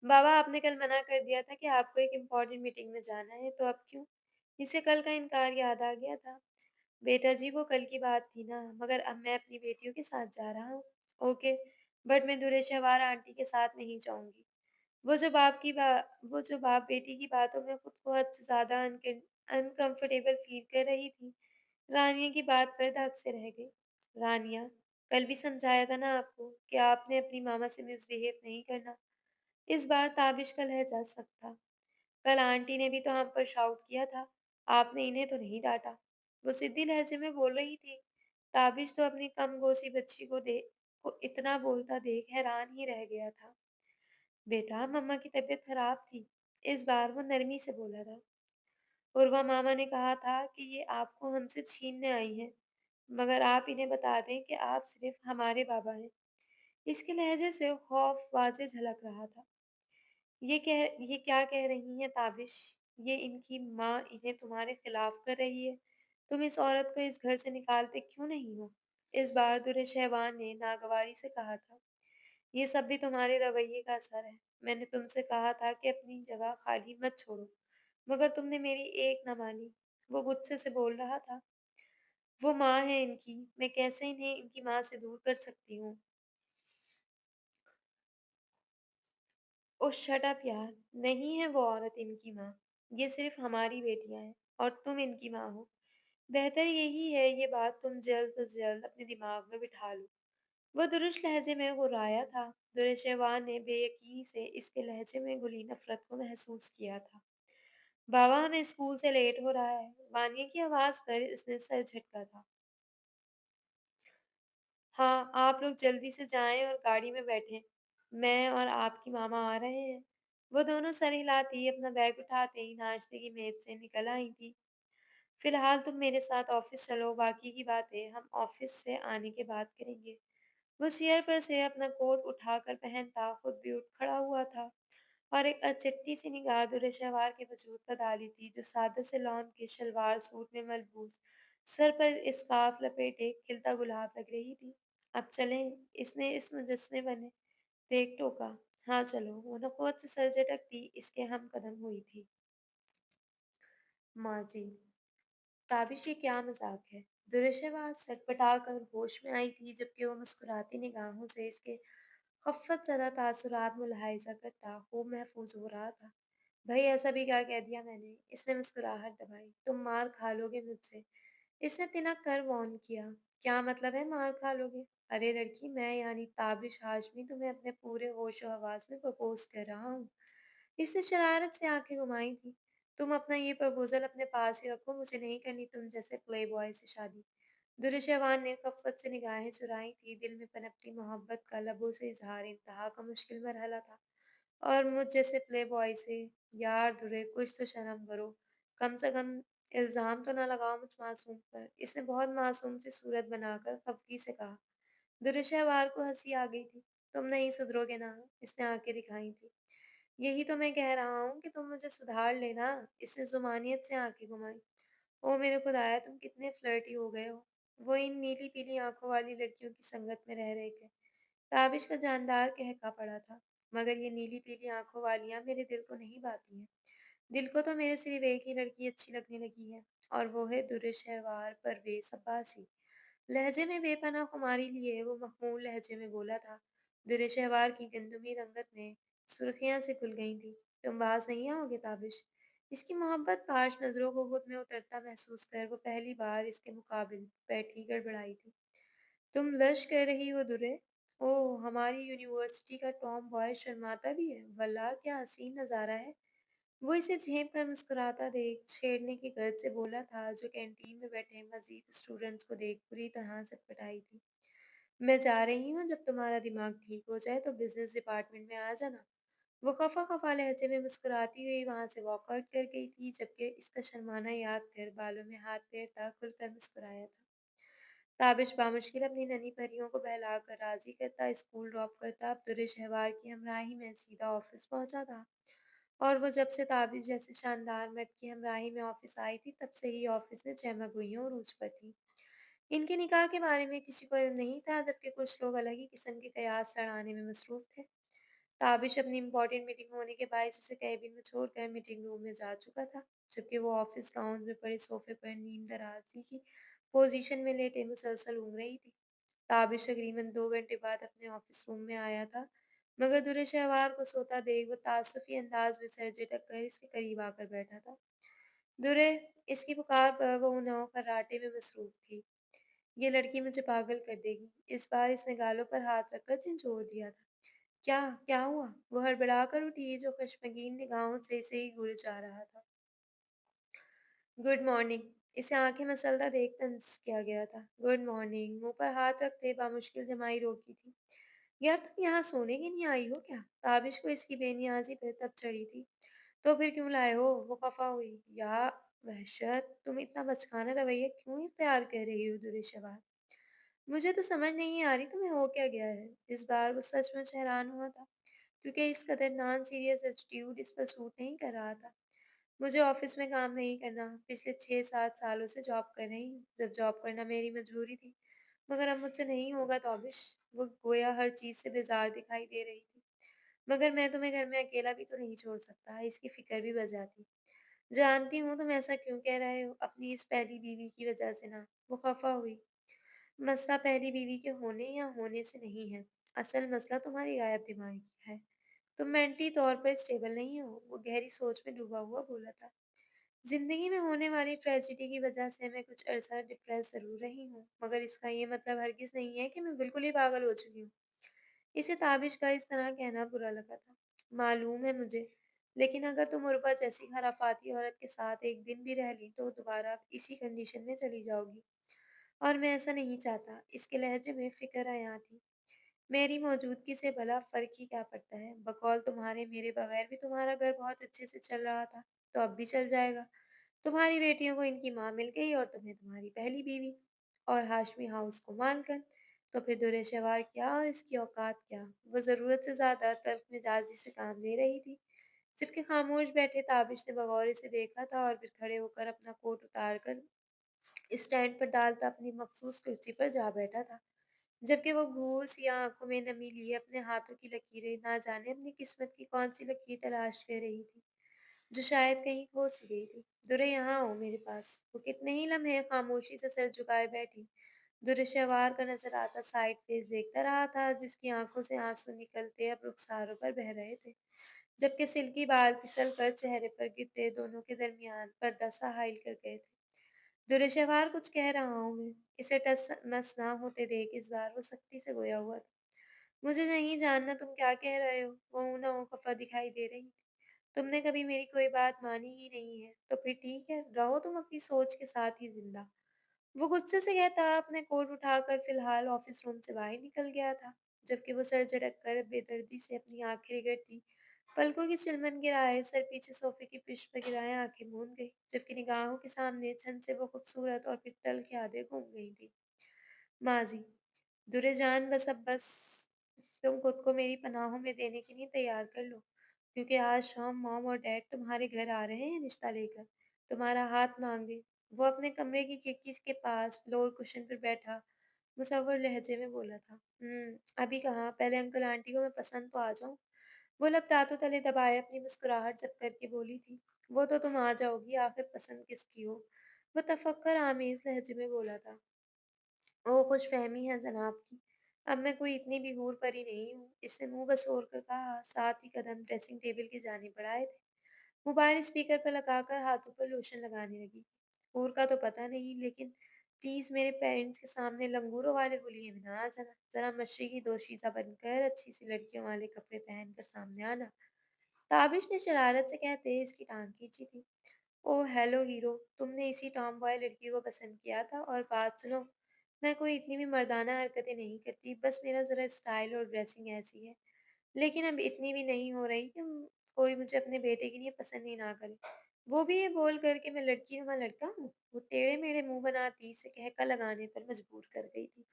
बाबा, आपने कल मना कर दिया था कि आपको एक इम्पोर्टेंट मीटिंग में जाना है, तो अब क्यों? इसे कल का इनकार याद आ गया था। बेटा जी, वो कल की बात थी ना, मगर अब मैं अपनी बेटियों के साथ जा रहा हूँ। ओके, बट मैं दुरेशहवार आंटी के साथ नहीं जाऊंगी। वो जो बाप बेटी की बातों में खुद को हद से ज्यादा अनकंफर्टेबल फील कर रही थी, रानिया की बात पर धक से रह गई। रानिया, कल भी समझाया था ना आपको कि आपने अपनी मामा से मिसबिहेव नहीं करना। इस बार ताबिश का लहजा सख्त था। कल आंटी ने भी तो हम पर शाउट किया था, आपने इन्हें तो नहीं डांटा। वो सिद्धि लहजे में बोल रही थी। ताबिश तो अपनी कम गोसी बच्ची को इतना बोलता देख हैरान ही रह गया था। बेटा, मम्मा की तबीयत खराब थी। इस बार वो नरमी से बोला था। उर्वा मामा ने कहा था कि ये आपको हमसे छीनने आई हैं, मगर आप इन्हें बता दें कि आप सिर्फ हमारे बाबा हैं। इसके लहजे से खौफ वाज़े झलक रहा था। ये क्या कह रही हैं ताबिश? ये इनकी माँ इन्हें तुम्हारे खिलाफ कर रही है। तुम इस औरत को इस घर से निकालते क्यों नहीं हो? इस बार दुर्र शहवान ने नागवारी से कहा था। ये सब भी तुम्हारे रवैये का असर है। मैंने तुमसे कहा था कि अपनी जगह खाली मत छोड़ो, मगर तुमने मेरी एक न मानी। वो गुस्से से बोल रहा था। वो माँ है इनकी, मैं कैसे इन्हें इनकी माँ से दूर कर सकती हूँ? ओह शट अप यार! नहीं है वो औरत इनकी माँ। ये सिर्फ हमारी बेटियाँ हैं और तुम इनकी माँ हो। बेहतर यही है ये बात तुम जल्द से जल्द अपने दिमाग में बिठा लो। वो दुरुस्त लहजे में गुर्राया था। दुरेशेवान ने बेयकीनी से इसके लहजे में घुली नफरत को महसूस किया था। बाबा हमें स्कूल से लेट हो रहा है। वानिया की आवाज़ पर इसने सर झटका था। हाँ, आप लोग जल्दी से जाएँ और गाड़ी में बैठें। मैं और आपकी मामा आ रहे हैं। वो दोनों सर हिलाती ही अपना बैग उठाते ही नाश्ते की मेज़ से निकल आई थी। फिलहाल तुम मेरे साथ ऑफिस चलो, बाकी की बातें हम ऑफिस से आने के बाद करेंगे। वो चेयर पर से अपना कोट उठाकर पहनता खुद भी उठ खड़ा हुआ था और एक अचट्टी सी निगाह दुर्शहवार के वजूद पर डाली थी, जो सादा से लॉन के शलवार सूट में मलबूस सर पर स्कार्फ लपेटे खिलता गुलाब लग रही थी। अब चलें, इसने इस मुजस्मे बने देख टोका। हाँ चलो, वो नखोत से सर झटकती इसके हम कदम हुई थी। माजी, ताबिश ये क्या मजाक है? दुर्शवास सटपटाकर होश में आई थी, जबकि वो मुस्कुराती निगाहों से इसके खफ़्फ़त ज़दा तासुरात मुलाहिज़ा करता खूब महफूज हो रहा था। भई ऐसा भी क्या कह दिया मैंने? इसने मुस्कुराहट दबाई। तुम मार खा लोगे मुझसे। इसने तिनक कर वॉर्न किया। क्या मतलब है मार खा लोगे? अरे लड़की, मैं यानी ताबिश हाशमी तुम्हें अपने पूरे होश और हवास में प्रपोज़ कर रहा हूँ। इसने शरारत से आंखें घुमाई थी। तुम अपना ये प्रपोज़ल अपने पास ही रखो, मुझे नहीं करनी तुम जैसे प्लेबॉय से शादी। दुर्शहवान ने खफ़्फ़त से निगाहें चुराई थी। दिल में पनपती मोहब्बत का लबों से इज़हार इंतहा का मुश्किल मरहला था। और मुझ जैसे प्लेबॉय से, यार दुर्रे कुछ तो शर्म करो। कम से कम इल्ज़ाम तो ना लगाओ मुझ मासूम पर। इसने बहुत मासूम सी सूरत बनाकर खफ़गी से कहा। दुर्शहवार को हँसी आ गई थी। तुम नहीं सुधरोगे ना? इसने आंखें दिखाई थी। यही तो मैं कह रहा हूँ कि तुम मुझे सुधार लेना। इसने ज़ुमानियत से आंखें घुमाई। ओह मेरे खुदाया, तुम कितने फ्लर्टी हो गए हो। वो इन नीली पीली आंखों वाली लड़कियों की संगत में रह रहे थे। ताबिश का जानदार कहका पड़ा था, मगर ये नीली पीली आंखों वालियां मेरे दिल को नहीं भाती हैं। दिल को तो मेरे सिर्फ एक ही लड़की अच्छी लगने लगी है, और वो है दुर्शहवार परवेज़ अब्बासी। लहजे में बेपनाह खुमारी लिए वो मखमूल लहजे में बोला था। दुर्शहवार की गंदमी रंगत में सुर्खियां से खुल गई थी। तुम बाज नहीं आओगे ताबिश? इसकी मोहब्बत पाश नजरों को खुद में उतरता महसूस कर वो पहली बार इसके मुकाबिल बैठी गड़बड़ाई थी। तुम ब्लश कर रही हो दुर्रे? ओह! हमारी यूनिवर्सिटी का टॉम बॉय शर्माता भी है। वल्लाह क्या हसीन नज़ारा है। वो इसे झेप कर मुस्कुराता देख छेड़ने की गर्ज से बोला था, जो कैंटीन में बैठे मज़ीद स्टूडेंट्स को देख बुरी तरह सटपटाई थी। मैं जा रही हूँ, जब तुम्हारा दिमाग ठीक हो जाए तो बिज़नेस डिपार्टमेंट में आ जाना। वो खफ़ा-खफ़ा लहजे में मुस्कुराती हुई वहाँ से वॉकआउट कर गई थी, जबकि इसका शर्माना याद कर बालों में हाथ फेरता खुलकर मुस्कुराया था। ताबिश बामुश्किल अपनी नन्ही परियों को बहलाकर राज़ी करता, स्कूल ड्रॉप करता, अब दुर्र-शहवार की हमराही में सीधा ऑफ़िस पहुँचा था। और वो जब से ताबिश जैसे शानदार मर्द की हमराही में ऑफ़िस आई थी, तब से ही ऑफ़िस में जमा-गोइयों और ऊच पर थी। इनके निकाह के बारे में किसी को इल्म नहीं था, जबकि कुछ लोग अलग ही किस्म के कयास लड़ाने में मसरूफ़ थे। ताबिश अपनी इम्पोर्टेंट मीटिंग होने के बायस उसे केबिन में छोड़कर मीटिंग रूम में जा चुका था, जबकि वो ऑफिस लाउंज में पड़े सोफे पर नींद दराज़ी की पोजीशन में लेटे मुसलसल ऊँघ रही थी। ताबिश तकरीबन 2 घंटे बाद अपने ऑफिस रूम में आया था, मगर दुर्र-शहवार को सोता देख वो ताज्जुबी अंदाज में सर झटक कर इसके करीब आकर बैठा था। दुर्रे, इसकी पुकार पर वो उन्हों खर्राटे में मसरूफ़ थी। ये लड़की मुझे पागल कर देगी। इस बार इसने गालों पर हाथ रखकर झंझोड़ दिया था। क्या? क्या हुआ? वो हड़बड़ाकर उठी, जो खशमगीन निगाहों से इसे ही घूरे जा रहा था। Good morning. इसे आंखें मसलता देख तंज किया गया था। Good morning. मुंह पर हाथ रखते बामुश्किल जमाई रोकी थी। यार तुम यहाँ सोने के लिए आई हो क्या? ताबिश को इसकी बेनियाजी पर तब चढ़ी थी। तो फिर क्यों लाए हो? वो खफा हुई। या वहशत, तुम इतना बचकाना रवैया क्यों इख्तियार कर रही हो दुर्शवार? मुझे तो समझ नहीं आ रही तुम्हें हो क्या गया है। इस बार वो सचमुच हैरान हुआ था, क्योंकि इस कदर नॉन सीरियस एटीट्यूड इस पर सूट नहीं कर रहा था। मुझे ऑफिस में काम नहीं करना, पिछले 6-7 सालों से जॉब कर रही हूँ, जब जॉब करना मेरी मजबूरी थी, मगर अब मुझसे नहीं होगा तौबिश। वो गोया हर चीज़ से बेजार दिखाई दे रही थी। मगर मैं तुम्हें घर में अकेला भी तो नहीं छोड़ सकता, इसकी फिक्र भी बजाती। जानती हूँ तुम ऐसा क्यों कह रहे हो, अपनी इस पहली बीवी की वजह से ना। वो खफा हुई। मसला पहली बीवी के होने या होने से नहीं है। असल मसला तुम्हारी गायब दिमागी है। तुम मेंटली तौर पर स्टेबल नहीं हो। वो गहरी सोच में डूबा हुआ बोला था। जिंदगी में होने वाली ट्रेजेडी की वजह से मैं कुछ अरसा डिप्रेस जरूर रही हूँ, मगर इसका ये मतलब हरगिज नहीं है कि मैं बिल्कुल ही पागल हो चुकी हूँ। इसे ताबिश का इस तरह कहना बुरा लगा था। मालूम है मुझे, लेकिन अगर तुम उर्वा जैसी खराफाती औरत के साथ एक दिन भी रह ली, तो दोबारा इसी कंडीशन में चली जाओगी। और मैं ऐसा नहीं चाहता। इसके लहजे में फ़िक्र आया थी। मेरी मौजूदगी से भला फ़र्क ही क्या पड़ता है? बकौल तुम्हारे मेरे बगैर भी तुम्हारा घर बहुत अच्छे से चल रहा था, तो अब भी चल जाएगा। तुम्हारी बेटियों को इनकी माँ मिल गई और तुम्हें तुम्हारी पहली बीवी और हाशमी हाउस को मानकर, तो फिर दुर्व्यवहार क्या और इसकी औकात क्या? वो ज़रूरत से ज़्यादा तल्ख़-मिज़ाजी से काम ले रही थी। जबकि खामोश बैठे ताबिश ने भगौरे से देखा था और फिर खड़े होकर अपना कोट उतार कर स्टैंड पर डालता अपनी मखसूस कुर्सी पर जा बैठा था। जबकि वो घूर-सी आँखों में नमी लिए अपने हाथों की लकीरें ना जाने अपनी किस्मत की कौन-सी लकीर तलाश कर रही थी, जो शायद कहीं खो सी गई थी। "दुर्रे यहाँ आओ मेरे पास।" वो कितने ही लम्हे खामोशी से सर झुकाए बैठी। दुर्रे शैवार का नज़र आता साइड फेस देखता रहा था, जिसकी आँखों से आँसू निकलते अब रुखसारों पर बह रहे थे, जबकि सिल्की बाल फिसल कर चेहरे पर गिरते दोनों के दरमियान पर्दा सा हाइल कर गए थे। दुर्शवार कुछ कह रहा हूँ मैं। इसे टस-मस ना होते देख इस बार वो सख्ती से गोया हुआ था। मुझे नहीं जानना तुम क्या कह रहे हो। वो ऊना हो खफा दिखाई दे रही थी। तुमने कभी मेरी कोई बात मानी ही नहीं है। तो फिर ठीक है, रहो तुम अपनी सोच के साथ ही जिंदा। वो गुस्से से कहता अपने कोट उठाकर फिलहाल ऑफिस रूम से बाहर निकल गया था, जबकि वो सर झटक कर बेदर्दी से अपनी आंखें रगड़ती, पलकों की चिलमन गिराए सर पीछे सोफे की पृष्ठ पर गिराए आंखें मूंद गई, जबकि निगाहों के सामने छन से वो खूबसूरत और फिर तल्ख यादें घूम गई थी। माजी, दुर्जहान बस तुम खुद को मेरी पनाहों में देने के लिए तैयार कर लो, क्योंकि आज शाम मॉम और डैड तुम्हारे घर आ रहे हैं रिश्ता लेकर, तुम्हारा हाथ मांगे। वो अपने कमरे की खिड़की के पास फ्लोर कुशन पर बैठा मुसव्वर लहजे में बोला था। अभी कहाँ, पहले अंकल आंटी को मैं पसंद तो आ जाऊं। वो लब दांतों तले दबाए अपनी मुस्कुराहट जब करके बोली थी। वो तो तुम आ जाओगी, आखिर पसंद किसकी हो। वो तफक्कर आमेज लहजे में बोला था। ओह! खुशफ़हमी है जनाब की। अब मैं कोई इतनी भी हूर परी नहीं हूँ। इसने मुँह बसोर कर कहा, साथ ही कदम ड्रेसिंग टेबल की जानिब बढ़ाए थे। मोबाइल स्पीकर पर लगाकर हाथों पर लोशन लगाने लगी। हूर का तो पता नहीं, लेकिन प्लीज़ मेरे पेरेंट्स के सामने लंगूरों वाले हुलिये में ना आ जाना। ज़रा मशरक़ी दोशीज़ा बनकर अच्छी सी लड़कियों वाले कपड़े पहनकर सामने आना। ताबिश ने शरारत से कहते इसकी टाँग खींची थी। ओह! हेलो हीरो, तुमने इसी टॉम बॉय लड़की को पसंद किया था और बात सुनो, मैं कोई इतनी भी मर्दाना हरकतें नहीं करती, बस मेरा ज़रा स्टाइल और ड्रेसिंग ऐसी है। लेकिन अब इतनी भी नहीं हो रही कि कोई मुझे अपने बेटे के लिए पसंद ही ना करे। वो भी ये बोल कर के मैं लड़की नुमा लड़का हूँ? वो टेढ़े-मेढ़े मुँह बनाती इसे कहका लगाने पर मजबूर कर गई थी।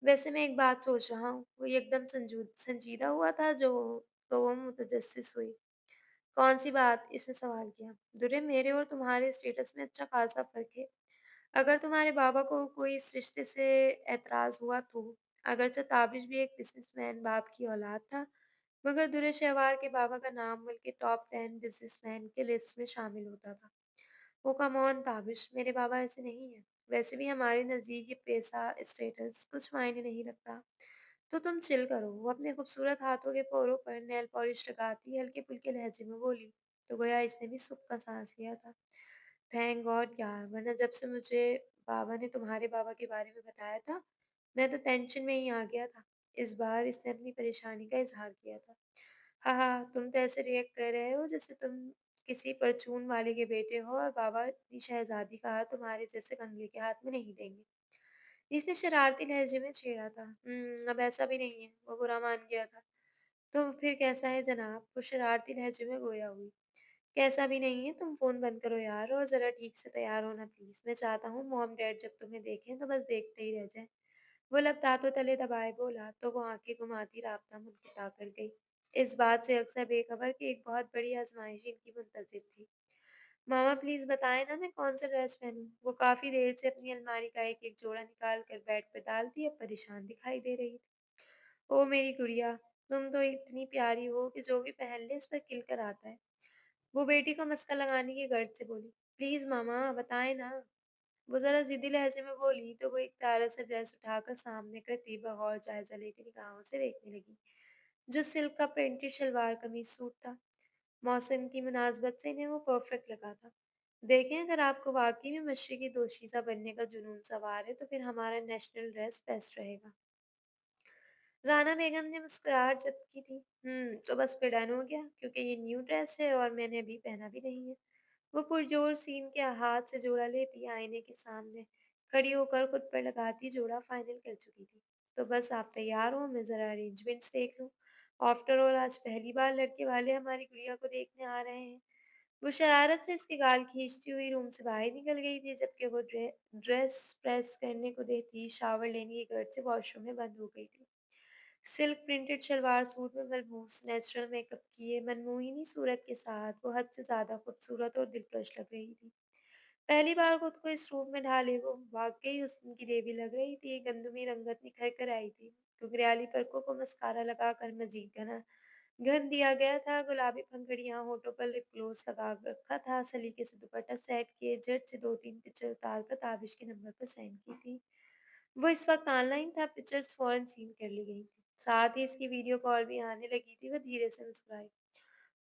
वैसे मैं एक बात सोच रहा हूँ, वो एकदम संजीदा हुआ था जो तो वो मुतजस्सिस हुई। कौन-सी बात? इसने सवाल किया। दुर्रे मेरे और तुम्हारे स्टेटस में अच्छा खासा फ़र्क है। अगर तुम्हारे बाबा को कोई इस रिश्ते से ऐतराज़ हुआ तो, अगरचे ताबिश भी एक बिज़नेसमैन बाप की औलाद था, मगर दुर्रे शहवार के बाबा का नाम मुल्क के टॉप 10 बिज़नेसमैन के लिस्ट में शामिल होता था। ओह कम ऑन ताबिश, मेरे बाबा ऐसे नहीं हैं। वैसे भी हमारे नज़दीक ये पैसा, स्टेटस कुछ मायने नहीं रखता। तो तुम चिल करो। वो अपने खूबसूरत हाथों के पोरों पर नेल पॉलिश लगाती हल्के-फुल्के लहजे में बोली, तो गोया इसने भी सुख का साँस लिया था। थैंक गॉड यार, वरना जब से मुझे बाबा ने तुम्हारे बाबा के बारे में बताया था, मैं तो टेंशन में ही आ गया था। इस बार इसने अपनी परेशानी का इज़हार किया था। हाँ, हाँ, तुम तो ऐसे रिएक्ट कर रहे हो जैसे तुम किसी परचून वाले के बेटे हो और बाबा इतनी शहज़ादी का हाथ तुम्हारे जैसे कंगले के हाथ में नहीं देंगे। इसने शरारती लहजे में छेड़ा था। अब ऐसा भी नहीं है, वो बुरा मान गया था। तो फिर कैसा है जनाब? वो शरारती लहजे में गोया हुई। कैसा भी नहीं है, तुम फ़ोन बंद करो यार और ज़रा ठीक से तैयार होना प्लीज़। मैं चाहता हूँ मॉम डैड जब तुम्हें देखें तो बस देखते ही रह जाएँ। वो लब दाँतों तले दबाए बोला, तो वो आँखें घुमाती राबता मुनक़ता कर गई। इस बात से अक्सर बेखबर कि एक बहुत बड़ी आज़माइश इनकी मुंतज़िर थी। मामा प्लीज़ बताएँ ना मैं कौन-सा ड्रेस पहनूँ? वो काफ़ी देर से अपनी अलमारी का एक-एक जोड़ा निकाल कर बेड पर डालती अब परेशान दिखाई दे रही थी। ओह मेरी गुड़िया, तुम तो इतनी प्यारी हो कि जो भी पहन ले इस पर खिल कर आता है। वो बेटी को मस्का लगाने की गर्ज से बोली। प्लीज़ मामा बताएँ ना। वो ज़रा ज़िद्दी लहज़े में बोली तो वो एक प्यारा सा ड्रेस उठाकर सामने करती बगौर जायज़ा लेती निगाहों से देखने लगी, जो सिल्क का प्रिंटेड शलवार कमीज़ सूट था। मौसम की मुनासबत से इन्हें वो परफेक्ट लगा था। देखें, अगर आपको वाक़ई में मशरक़ी दोशीज़ा बनने का जुनून सवार है, तो फिर हमारा नेशनल ड्रेस बेस्ट रहेगा। राना बेगम ने मुस्कुराहट ज़ब्त की थी। तो बस फिर डन हो गया क्योंकि ये न्यू ड्रेस है और मैंने अभी पहना भी नहीं है। वो पुरजोर सीन के हाथ से जोड़ा लेती आईने के सामने खड़ी होकर खुद पर लगाती जोड़ा फाइनल कर चुकी थी। तो बस आप तैयार हो, मैं ज़रा अरेंजमेंट्स देख लूँ। आफ्टर ऑल आज पहली बार लड़के वाले हमारी गुड़िया को देखने आ रहे हैं। वो शरारत से इसके गाल खींचती हुई रूम से बाहर निकल गई थी जबकि वो ड्रेस प्रेस करने को देती शावर लेने की गर्द से वॉशरूम में बंद हो गई थी। सिल्क प्रिंटेड शलवार सूट में मलबूस नेचुरल मेकअप किए मनमोहिनी सूरत के साथ वो हद से ज्यादा खूबसूरत और दिलकश लग रही थी। पहली बार खुद को इस रूप में ढाले वो वाकई हुस्न की देवी लग रही थी। गंदुमी रंगत निखर कर आई थी। घुंघराली पलकों को मस्कारा लगाकर मजीद घना घन दिया गया था। गुलाबी पंखुड़ियां होठों पर लिप ग्लोस लगा रखा था। सलीके से दुपट्टा सेट किए झट से 2-3 पिक्चर उतार कर ताबिश के नंबर पर सेंड की थी। वो इस वक्त ऑनलाइन था। पिक्चर्स फौरन सीन कर ली गई थी। साथ ही इसकी वीडियो कॉल भी आने लगी थी। वो धीरे से मुस्कुराई।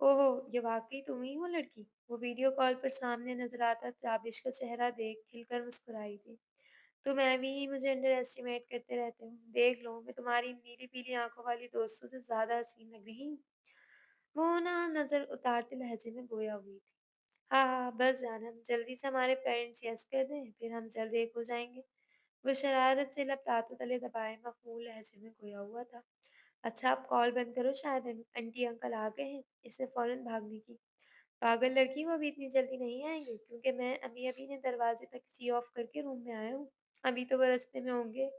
ओहो! ये वाक़ई तुम ही हो लड़की? वो वीडियो कॉल पर सामने नज़र आता ताबिश का चेहरा देख खिलकर मुस्कुराई थी। तुम ऐवें ही मुझे अंडर एस्टिमेट करते रहते हो। देख लो, मैं तुम्हारी नीली-पीली आँखों वाली दोस्तों से ज़्यादा हसीन लग रही हूँ। वो ना नज़र उतारते लहजे में गोया हुई थी। हाँ, हाँ, बस जानम, जल्दी से हमारे पेरेंट्स यस कर दें, फिर हम जल्द एक हो जाएँगे। वो शरारत से लब दाँतों तले दबाए मखमूल लहजे में खोया हुआ था। अच्छा आप कॉल बंद करो, शायद आंटी अंकल आ गए हैं। इसने फौरन भागने की। पागल लड़की, वो अभी इतनी जल्दी नहीं आएँगे क्योंकि मैं अभी-अभी ने दरवाज़े तक सी ऑफ करके रूम में आया हूँ। अभी तो वो रास्ते में होंगे।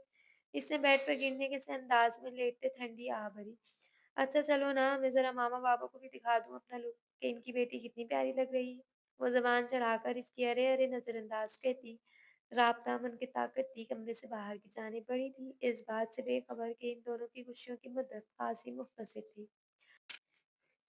इसने बेड पर गिरने के से अंदाज में लेटते ठंडी आह भरी। अच्छा चलो ना, मैं ज़रा मामा-पापा को भी दिखा दूँ अपना लुक कि इनकी बेटी कितनी प्यारी लग रही है। वो ज़ुबान चढ़ाकर इसकी अरे-अरे नज़रअंदाज करती। राब्ता मन की ताकत थी कमरे से बाहर की जानिब बढ़ी थी, इस बात से बेखबर कि इन दोनों की खुशियों की मुद्दत खासी मुख्तसर थी।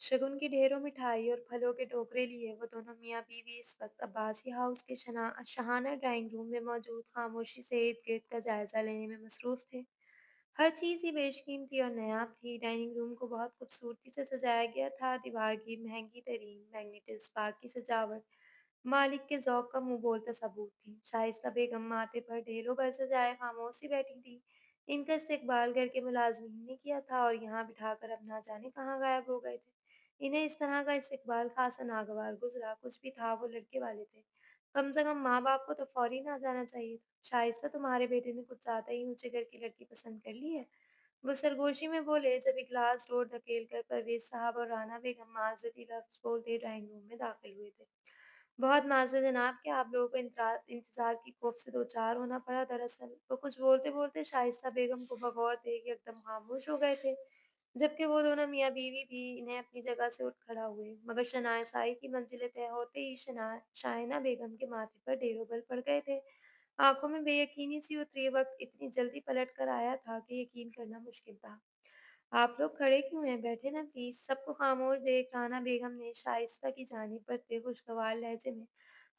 शगुन की ढेरों मिठाई और फलों के टोकरे लिए वो दोनों मियाँ-बीवी इस वक्त अब्बासी हाउस के शहाना ड्राइंग रूम में मौजूद खामोशी से इर्द-गिर्द का जायज़ा लेने में मसरूफ़ थे। हर चीज़ ही बेशकीमती और नायाब थी। डाइनिंग रूम को बहुत खूबसूरती से सजाया गया था। दीवार की महंगी तरीन मैग्नेटिक स्पार्क की सजावट मालिक के ज़ौक़ का मुँह बोलता सबूत थी। शाइस्ता बेगम माथे पर ढेलों पर सजाए खामोश सी बैठी थी। इनका इस्तकबाल घर के मुलाज़िमीन ने किया था और यहाँ बिठाकर अब ना जाने कहाँ गायब हो गए थे। इन्हें इस तरह का इस्तकबाल ख़ासा नागवार गुज़रा। कुछ भी था, वो लड़के वाले थे। कम से कम माँ-बाप को तो फ़ौरन आ जाना चाहिए था। शाइस्ता, तुम्हारे बेटे ने कुछ ज़्यादा ही ऊँचे घर की लड़की पसंद कर ली है। वो सरगोशी में बोले जब एक ग्लास डोर धकेल कर परवेज़ साहब और राना बेगम माज़रती लफ्ज़ बोलते ड्राइंग रूम में दाखिल हुए थे। बहुत माज़रत जनाब कि आप लोगों को इंतज़ार की खौफ़ से दो-चार होना पड़ा। दरअसल वो कुछ बोलते-बोलते शाइस्ता बेगम को बगौर देखे एकदम ख़ामोश हो गए थे, जबकि वो दोनों मियाँ-बीवी भी इन्हें अपनी जगह से उठ खड़ा हुए। मगर शनाज़ाई की मंज़िलें तय होते ही शाहिना बेगम के माथे पर ढेरों बल पड़ गए थे। आँखों में बेयकीनी सी उतरी। वक़्त इतनी जल्दी पलट कर आया था कि यकीन करना मुश्किल था। आप लोग खड़े क्यों हैं? बैठे ना प्लीज़। सबको खामोश देख राना बेगम ने शाइस्ता की जानिब बढ़ते खुशगवार लहजे में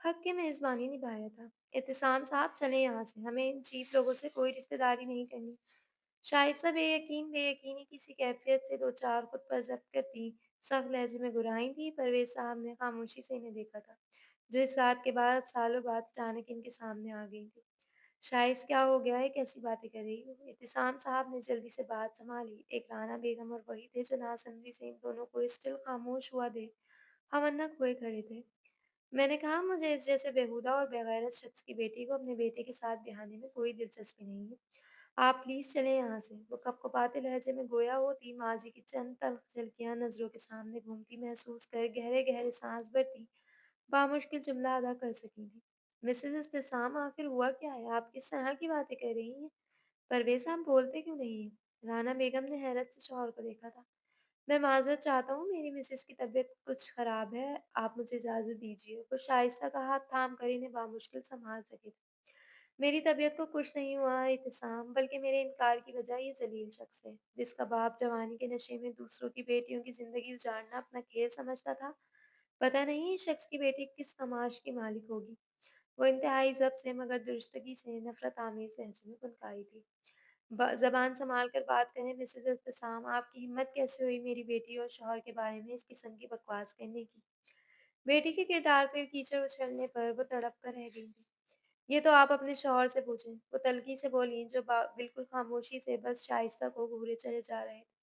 हक की मेज़बानी निभाया था। एहतिसाम साहब चलें यहाँ से, हमें इन चीप लोगों से कोई रिश्तेदारी नहीं करनी। शाइस्ता बेयकीनी किसी कैफ़ियत से दो-चार खुद पर ज़ब्त करती सख्त लहजे में गुर्राई थी। परवेज़ साहब ने खामोशी से इन्हें देखा था, जो इस रात के बाद सालों बाद अचानक इनके सामने आ गई थी। शाइस क्या हो गया है? कैसी बातें कर रही हो? एहतिसाम साहब ने जल्दी से बात सँभाली। एक राना बेगम और वही थे जो नासमझी से इन दोनों को स्टिल खामोश हुआ देख हवन्नक हुए खड़े थे। मैंने कहा मुझे इस जैसे बेहुदा और बेगैरत शख्स की बेटी को अपने बेटे के साथ ब्याहने में कोई दिलचस्पी नहीं है। आप प्लीज़ चलें यहाँ से। वो कँपकँपाते लहजे में गोया होती माज़ी की चंद तल्ख़ झलकियाँ नज़रों के सामने घूमती महसूस कर गहरे-गहरे साँस भरती बामुश्किल जुमला अदा कर सकी थी। मिसेज़ इब्तिसाम, आख़िर हुआ क्या है? आप किस तरह की बातें कर रही हैं? परवेज़, आप बोलते क्यों नहीं हैं? राना बेगम ने हैरत से शौहर को देखा था। मैं माज़रत चाहता हूँ, मेरी मिसेज़ की तबीयत कुछ ख़राब है, आप मुझे इजाज़त दीजिए। वो शाइस्ता का हाथ थाम कर इन्हें बामुश्किल सँभाल सके थे। मेरी तबीयत को कुछ नहीं हुआ एहतिसाम, बल्कि मेरे इनकार की वजह ये ज़लील शख्स है, जिसका बाप जवानी के नशे में दूसरों की बेटियों की ज़िंदगी उजाड़ना अपना खेल समझता था। पता नहीं इस शख्स की बेटी किस कमाश की मालिक होगी। वो इंतहाई ज़ब्त से मगर दुरुस्तगी से नफ़रत आमेज़ लहजे में कुनकाई थी। ज़बान सँभाल कर बात करें मिसेज़ इब्तिसाम, आपकी हिम्मत कैसे हुई मेरी बेटी और शौहर के बारे में इस किस्म की बकवास करने की? बेटी के किरदार पर कीचड़ उछलने पर वो तड़प कर रह गई थी। ये तो आप अपने शौहर से पूछें। वो तल्खी से बोलीं, जो बिल्कुल खामोशी से बस शाइस्ता को घूरे चले जा रहे थे।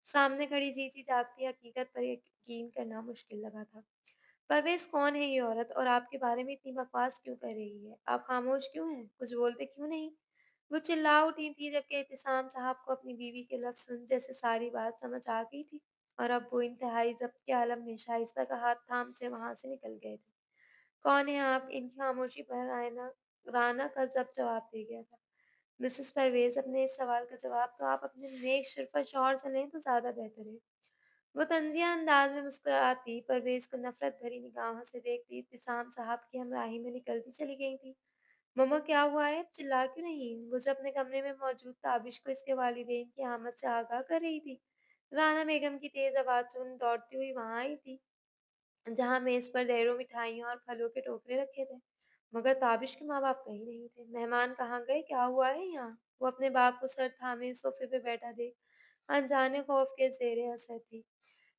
सामने खड़ी जीती जागती हकीकत पर यकीन करना मुश्किल लगा था। परवेज़ कौन है ये औरत और आपके बारे में इतनी बकवास क्यों कर रही है? आप खामोश क्यों हैं? कुछ बोलते क्यों नहीं? वो चिल्ला उठी थी जबकि एहतिसाम साहब को अपनी बीवी के लफ्ज़ सुन जैसे सारी बात समझ आ गई थी और अब वो इंतहाई ज़ब्त के आलम में शाइस्ता का हाथ थाम से वहाँ से निकल गए थे। कौन हैं आप? इनकी खामोशी पर राना का जब जवाब दे गया था। मिसेस परवेज़, अपने इस सवाल का जवाब तो आप अपने नेक शिरफ़ा शौहर से लें तो ज़्यादा बेहतर है। वो तंज़िया अंदाज़ में मुस्कुराती परवेज़ को नफ़रत भरी निगाहों से देखती इब्तिसाम साहब की हमराही में निकलती चली गई थी। मम्मा, क्या हुआ है? चिल्ला क्यों नहीं? वो जो अपने कमरे में मौजूद ताबिश को इसके वालिदैन की आमद से आगाह कर रही थी। राना बेगम की तेज़ आवाज़ सुन दौड़ती हुई वहाँ आई थी, जहाँ मेज़ पर ढेरों मिठाइयों और फलों के टोकरे रखे थे। मगर ताबिश के माँ-बाप कहीं नहीं थे। मेहमान कहाँ गए? क्या हुआ है यहाँ? वो अपने बाप को सर थामे सोफ़े पे बैठा देख अनजाने खौफ के ज़ेरे असर थी।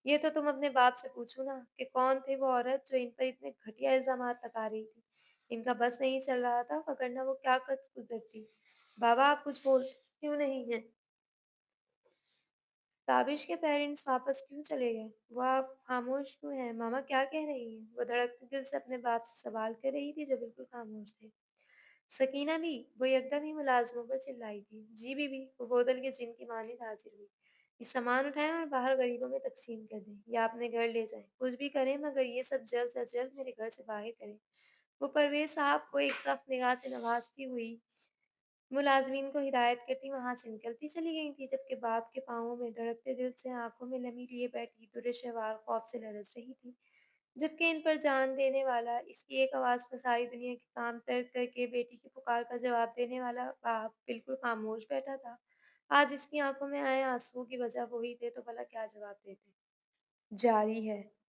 ये तो तुम अपने बाप से पूछो ना कि कौन थी वो औरत जो इन पर इतने घटिया इल्ज़ामात लगा रही थी। इनका बस नहीं चल रहा था, वरना वो क्या कर गुज़रती। बाबा, आप कुछ बोलते क्यों नहीं हैं? ताबिश के पेरेंट्स वापस क्यों चले गए? वो आप खामोश क्यों हैं? मामा क्या कह रही हैं? वो धड़कते दिल से अपने बाप से सवाल कर रही थी जो बिल्कुल खामोश थे। सकीना भी, वो एकदम ही मुलाज़िमों पर चिल्लाई थी। जी बीबी, वो बोतल के जिन की मानिंद हाज़िर हुई। ये सामान उठाएँ और बाहर गरीबों में तक़सीम कर दें या अपने घर ले जाएँ। कुछ भी करें मगर ये सब जल्द से जल्द मेरे घर से बाहर करें। वो परवेज़ साहब को एक सख्त निगाह से नवाज़ती हुई मुलाज़िमीन को हिदायत करती वहाँ से निकलती चली गई थी, जबकि बाप के पाँवों में धड़कते दिल से आँखों में नमी लिए बैठी दुर्शवार खौफ से लरज़ रही थी। जबकि इन पर जान देने वाला, इसकी एक आवाज़ पर सारी दुनिया के काम तर्क करके बेटी की पुकार का जवाब देने वाला बाप बिल्कुल खामोश बैठा था। आज इसकी आँखों में आए आँसुओं की वजह वो ही थे तो भला क्या जवाब देते? जारी है।